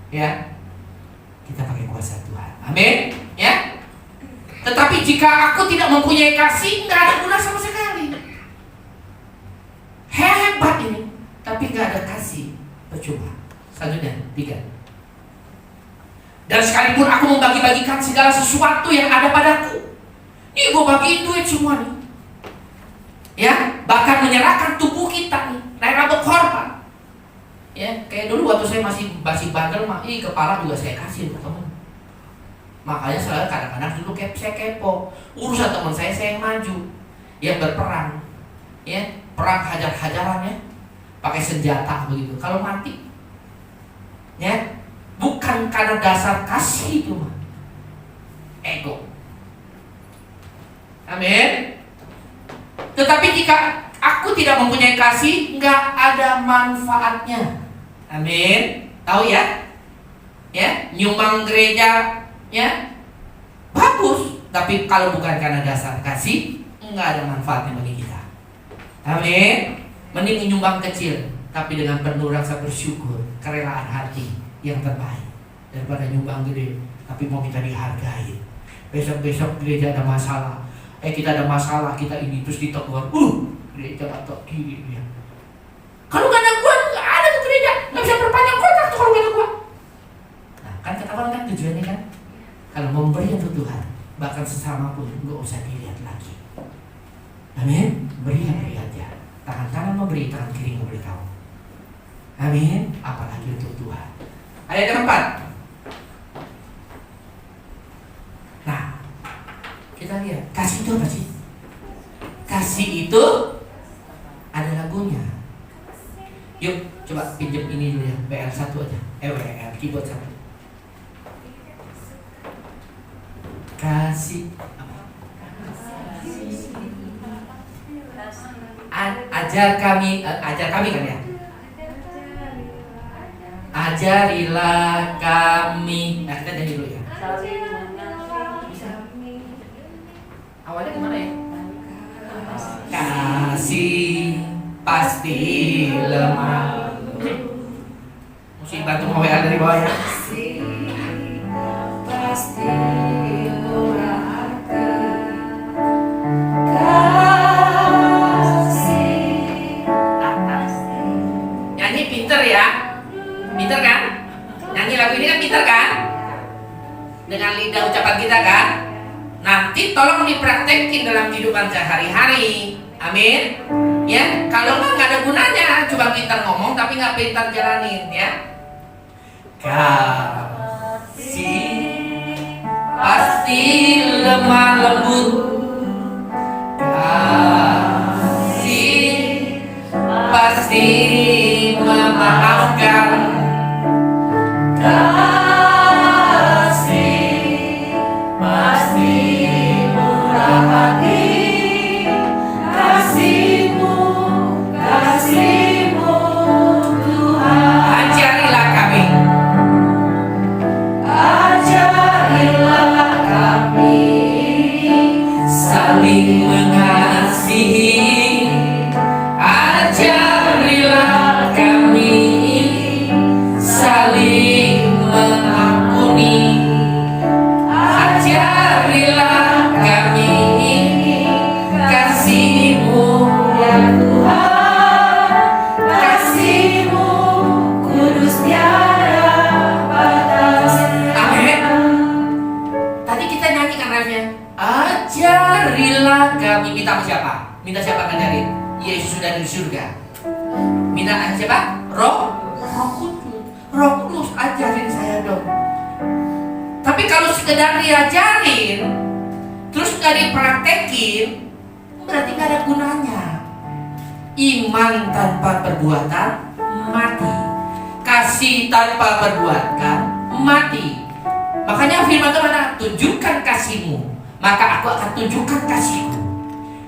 Ya. Kita pakai kuasa Tuhan. Amin. Ya. Tetapi jika aku tidak mempunyai kasih, nggak ada guna sama sekali. Hebat ini, tapi nggak ada kasih, percuma. Selanjutnya 3. Dan sekalipun aku membagi-bagikan segala sesuatu yang ada padaku, nih gue bagiin duit semua nih, ya, bahkan menyerahkan tubuh kita nih, naik rambut korban, ya, kayak dulu waktu saya masih bandel, kepala juga saya kasih teman. Makanya selalu kadang-kadang dulu saya kepo, urusan teman saya yang maju, yang berperang, ya, perang hajar-hajaran ya, pakai senjata begitu. Kalau mati, ya, bukan karena dasar kasih itu mah, ego. Amin. Tetapi jika aku tidak mempunyai kasih, nggak ada manfaatnya. Amin. Tahu ya? Ya, nyumbang gereja, ya, bagus. Tapi kalau bukan karena dasar kasih, nggak ada manfaatnya bagi kita. Amin. Mending nyumbang kecil, tapi dengan penuh rasa bersyukur, kerelaan hati yang terbaik, daripada nyumbang gede, tapi mau kita dihargai. Besok-besok gereja ada masalah. Kita ada masalah, kita ini terus ditegur, gereja atau kiri ya. Kalau nggak ada gua, nggak ada tuh gereja, nggak bisa perpanjang kontrak tuh kalau nggak ada gua. Nah, kan ketahuan kan tujuannya kan? Kalau memberi untuk Tuhan, bahkan sesama pun nggak usah dilihat lagi. Amin. Beri yang beri aja. Tangan kanan memberi, tangan kiri memberitahu. Amin. Apalagi untuk Tuhan. Ayat yang 4. Nah, kita lihat, kasih itu apa sih? Kasih itu ada lagunya. Yuk, coba pinjam ini dulu ya, BR1 aja. WR, keyboard 1. Kasih ajar kami kan ya? Ajarilah kami. Nah, kita nyanyi dulu ya. Awalnya gimana ya? Kasih pasti lemah. Mesti bantu WA dari bawah ya. Pasti murah kasih. Nyanyi pinter ya. Pinter kan? Nyanyi lagu ini kan pinter kan? Dengan lidah ucapan kita kan? Nanti tolong dipraktekin dalam kehidupan sehari-hari. Amin. Ya, kalau nggak ada gunanya, cuma pintar ngomong tapi nggak pintar jalanin ya. Kasih pasti lemah lembut. Kasih pasti memaafkan. Kasih pasti murah hati. Kasihmu Tuhan. Ajarilah kami. Ajarilah kami Saling mengasihi. Ajarilah kami saling mengampuni. Ajarilah kami kasih-Mu ya Tuhan. Kasihmu kudus tiada batas. Amin. Tadi kita nyanyi kan refnya. Ajarilah kami. Minta sama siapa? Minta siapa ngajarin? Yesus sudah di surga. Minta siapa? Roh Kudus. Roh Kudus ajarin saya dong. Tapi kalau sekedar diajarin terus gak dipraktekin, berarti gak ada gunanya. Iman tanpa perbuatan mati. Kasih tanpa perbuatan mati. Makanya firman Tuhan mana? Tunjukkan kasih-Mu, maka aku akan tunjukkan kasih-Ku.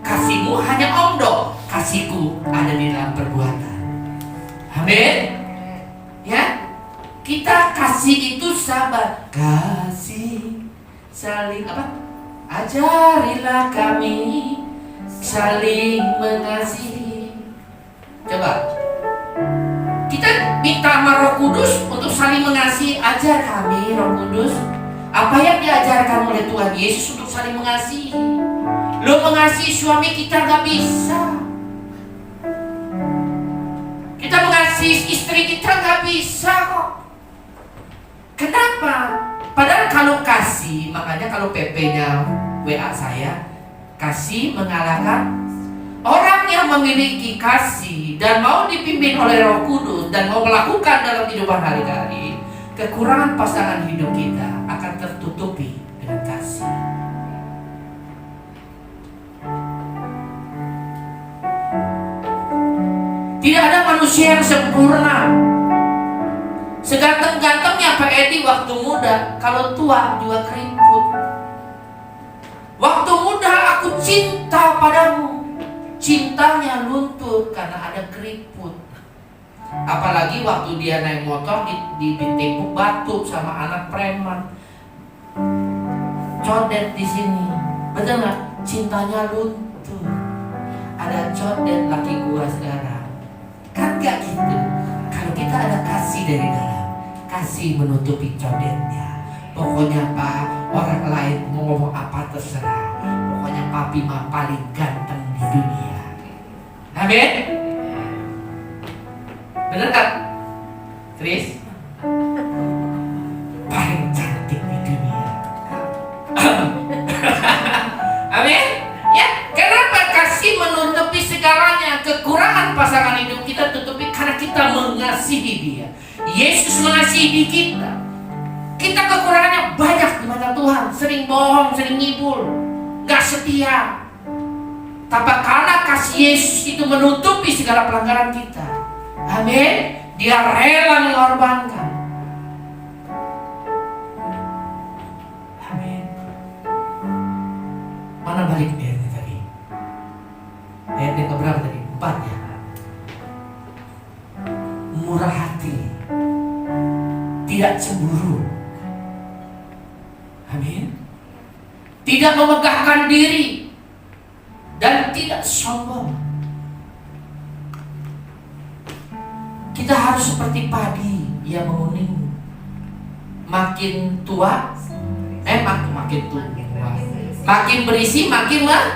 Kasih-Mu hanya omdo, kasih-Ku ada di dalam perbuatan. Amin. Ya, kita kasih itu sabar. Kasih saling apa? Ajarilah kami saling mengasihi. Coba kita minta sama Roh Kudus untuk saling mengasihi. Ajar kami Roh Kudus apa yang diajarkan oleh Tuhan Yesus untuk saling mengasihi. Lo mengasihi suami kita gak bisa, kita mengasihi istri kita gak bisa kok. Kenapa? Padahal kalau kasih, makanya kalau PP-nya WA saya, kasih mengalahkan. Orang yang memiliki kasih dan mau dipimpin oleh Roh Kudus dan mau melakukan dalam kehidupan hari-hari, kekurangan pasangan hidup kita akan tertutupi dengan kasih. Tidak ada manusia yang sempurna. Seganteng-gantengnya Pak Edi waktu muda, kalau tua juga keriput. Waktu muda aku cinta padamu, cintanya luntur karena ada keriput. Apalagi waktu dia naik motor ditembuk batu sama anak preman, codet di sini, betul nggak? Cintanya luntur. Ada codet laki gua sekarang, kan nggak gitu. Kalau kita ada kasih dari dalam, kasih menutupi codetnya. Pokoknya Pak, orang lain mau ngomong apa terserah. Pokoknya papi mah paling ganteng di dunia. Amin. Bener kan? Chris? Paling cantik di dunia. Amin. Ya, kenapa kasih menutupi segalanya? Kekurangan pasangan hidup kita tutupi karena kita mengasihi dia. Yesus mengasihi di kita. Kita kekurangannya banyak di mata Tuhan. Sering bohong, sering ngibul, gak setia. Tapi karena kasih Yesus itu menutupi segala pelanggaran kita. Amin. Dia rela mengorbankan. Amin. Mana balik ayatnya tadi? Ayat yang keberapa tadi? 4 ya. Murah hati, tidak cemburu. Amin. Tidak memegahkan diri dan tidak sombong. Kita harus seperti padi yang menguning, makin tua, makin tua, makin berisi, makin nggak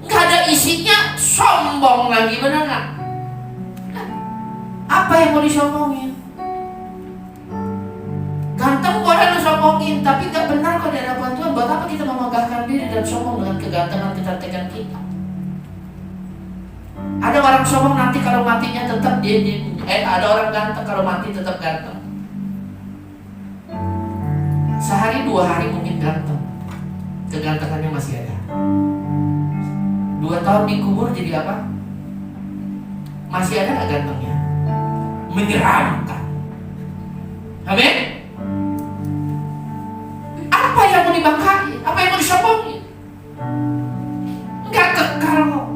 ada isinya, sombong lagi, benar nggak? Apa yang mau disombongin? Ganteng boleh lu sombongin, tapi nggak benar kalau di hadapan Tuhan. Buat apa kita memegahkan diri dan sombong dengan kegantengan kecantikan kita? Ada orang sombong nanti kalau matinya tetap ada orang ganteng kalau mati tetap ganteng. Sehari 2 hari mungkin ganteng, kegantengannya masih ada. 2 tahun dikubur jadi apa? Masih ada nggak gantengnya? Menyeramkan. Amin. Apa yang mau dibangkai? Apa yang mau disombongin? Enggak kekal kok.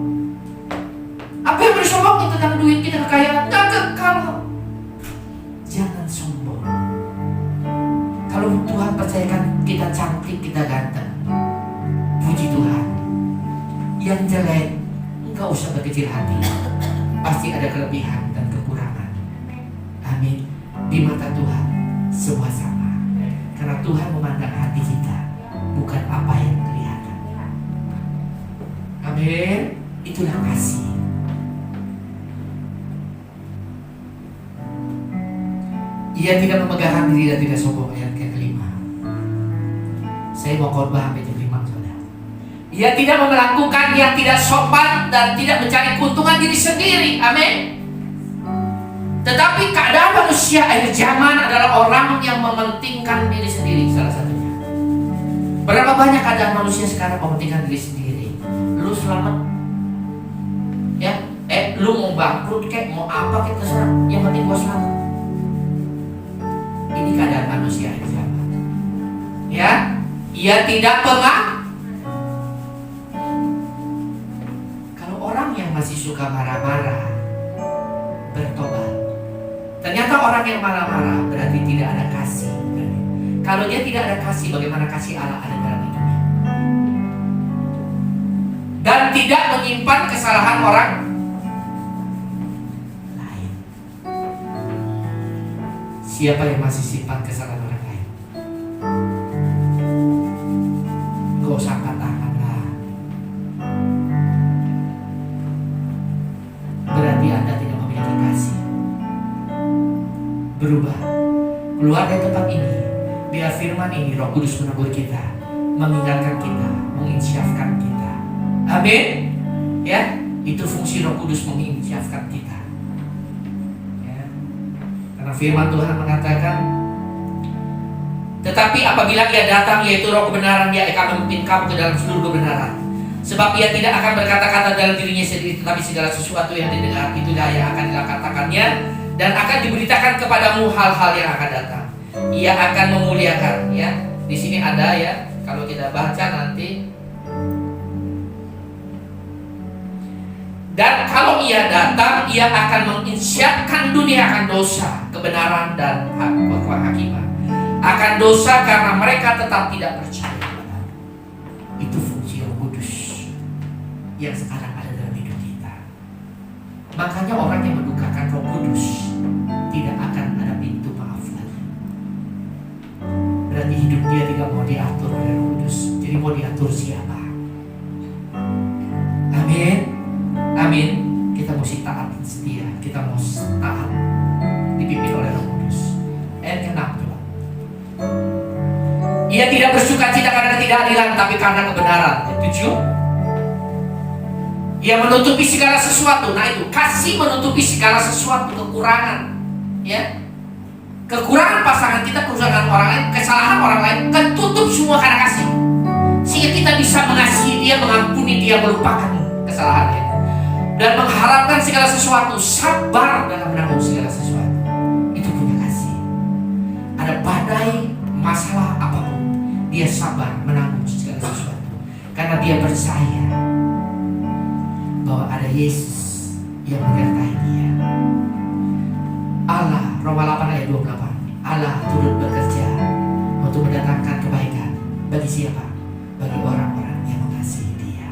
Apa yang mau disombongin tentang duit kita, kekayaan? Enggak kekal kok. Jangan sombong. Kalau Tuhan percayakan kita cantik, kita ganteng, puji Tuhan. Yang jelek, enggak usah berkecil hati. Pasti ada kelebihan dan kekurangan. Amin. Di mata Tuhan semua sama. Karena Tuhan memandang hati kita, bukan apa yang kelihatan. Amin. Itulah kasih. Ia tidak memegahkan diri dan tidak sombong. Ayat ke-5. Saya mau khotbah sampai jam 5, saudara. Ia tidak melakukan yang tidak sopan dan tidak mencari keuntungan diri sendiri. Amin. Tetapi keadaan manusia akhir zaman adalah orang yang mementingkan diri sendiri, salah satunya. Berapa banyak keadaan manusia sekarang mementingkan diri sendiri? Lu selamat, ya? Lu mau bangkrut kek, mau apa kek, terserah. Yang penting gua selamat. Ini keadaan manusia akhir zaman. Ya, ia tidak Kalau orang yang masih suka marah-marah bertobat. Ternyata orang yang marah-marah berarti tidak ada kasih. Kalau dia tidak ada kasih, bagaimana kasih Allah ada dalam hidupnya? Dan tidak menyimpan kesalahan orang lain. Siapa yang masih simpan kesalahan orang lain? Gak usah angkat tangan lah. Berarti Anda tidak memiliki kasih. Berubah, keluar dari tempat ini. Biar firman ini, Roh Kudus menegur kita, mengingatkan kita, menginsyafkan kita. Amin. Ya, itu fungsi Roh Kudus, menginsyafkan kita. Ya. Karena firman Tuhan mengatakan, tetapi apabila ia datang, yaitu Roh kebenaran, ia akan memimpin kamu ke dalam seluruh kebenaran. Sebab ia tidak akan berkata-kata dalam dirinya sendiri, tetapi segala sesuatu yang didengar, itulah yang akan dikatakannya, dan akan diberitakan kepadamu hal-hal yang akan datang. Ia akan memuliakan, ya. Di sini ada, ya. Kalau kita baca nanti. Dan kalau ia datang, ia akan menginsyafkan dunia akan dosa, kebenaran dan kehakiman. Akan dosa karena mereka tetap tidak percaya kepada. Itu fungsi Roh Kudus yang sekarang ada dalam hidup kita. Makanya orang yang mendukakan Roh Kudus tidak akan ada pintu maaf lagi. Berarti hidup dia tidak mau diatur oleh Roh Kudus. Jadi mau diatur siapa? Amin. Amin. Kita mesti taat setia. Kita mau taat dipimpin oleh Roh Kudus. Ayat ke-6 coba. Ia tidak bersuka cita karena ketidakadilan, tapi karena kebenaran. Yang 7. Ia menutupi segala sesuatu. Nah itu, kasih menutupi segala sesuatu, kekurangan. Ya, kekurangan pasangan kita, kekurangan orang lain, kesalahan orang lain, ketutup semua karena kasih. Sehingga kita bisa mengasihi dia, mengampuni dia, melupakan kesalahannya, dan mengharapkan segala sesuatu, sabar dalam menanggung segala sesuatu. Itu punya kasih. Ada badai, masalah apapun, dia sabar menanggung segala sesuatu, karena dia percaya bahwa ada Yesus yang menyertai dia. Allah, Roma 8 ayat 28, Allah turut bekerja untuk mendatangkan kebaikan bagi siapa? Bagi orang-orang yang mengasihi dia.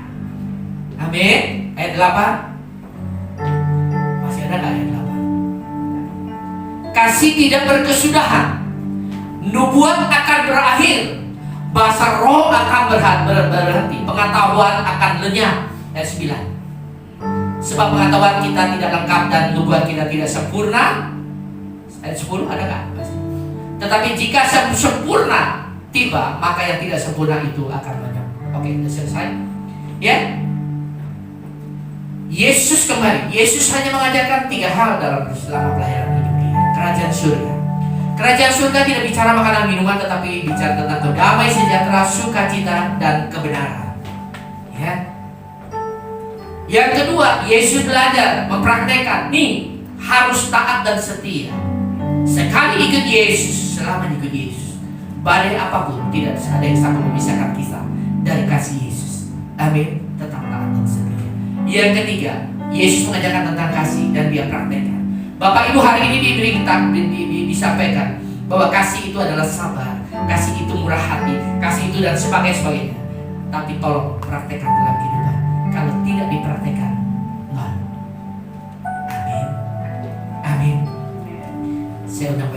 Amin. Ayat 8, Kasih tidak berkesudahan. Nubuat akan berakhir. Bahasa roh akan berhenti. Pengetahuan akan lenyap. Ayat 9. Sebab pengetahuan kita tidak lengkap dan nubuat kita tidak sempurna. Ayat 10 ada nggak? Tetapi jika sempurna tiba, maka yang tidak sempurna itu akan lenyap. Oke, sudah selesai. Ya. Yesus kembali. Yesus hanya mengajarkan 3 hal selama pelayanan hidup dia. Kerajaan surga. Kerajaan surga tidak bicara makanan minuman, tetapi bicara tentang damai sejahtera, sukacita, dan kebenaran. Ya. Yang kedua, Yesus belajar mempraktekkan nih harus taat dan setia. Sekali ikut Yesus, selama ikut Yesus, badai apapun tidak ada yang sanggup memisahkan kita dari kasih Yesus. Amin. Tetap taat dan setia. Yang ketiga, Yesus mengajarkan tentang kasih dan dia praktekkan. Bapak Ibu, hari ini disampaikan bahwa kasih itu adalah sabar, kasih itu murah hati, kasih itu dan sebagainya. Tapi tolong praktekkan dalam kehidupan. Kalau tidak dipraktekkan, malu. Amin. Amin. Saya undang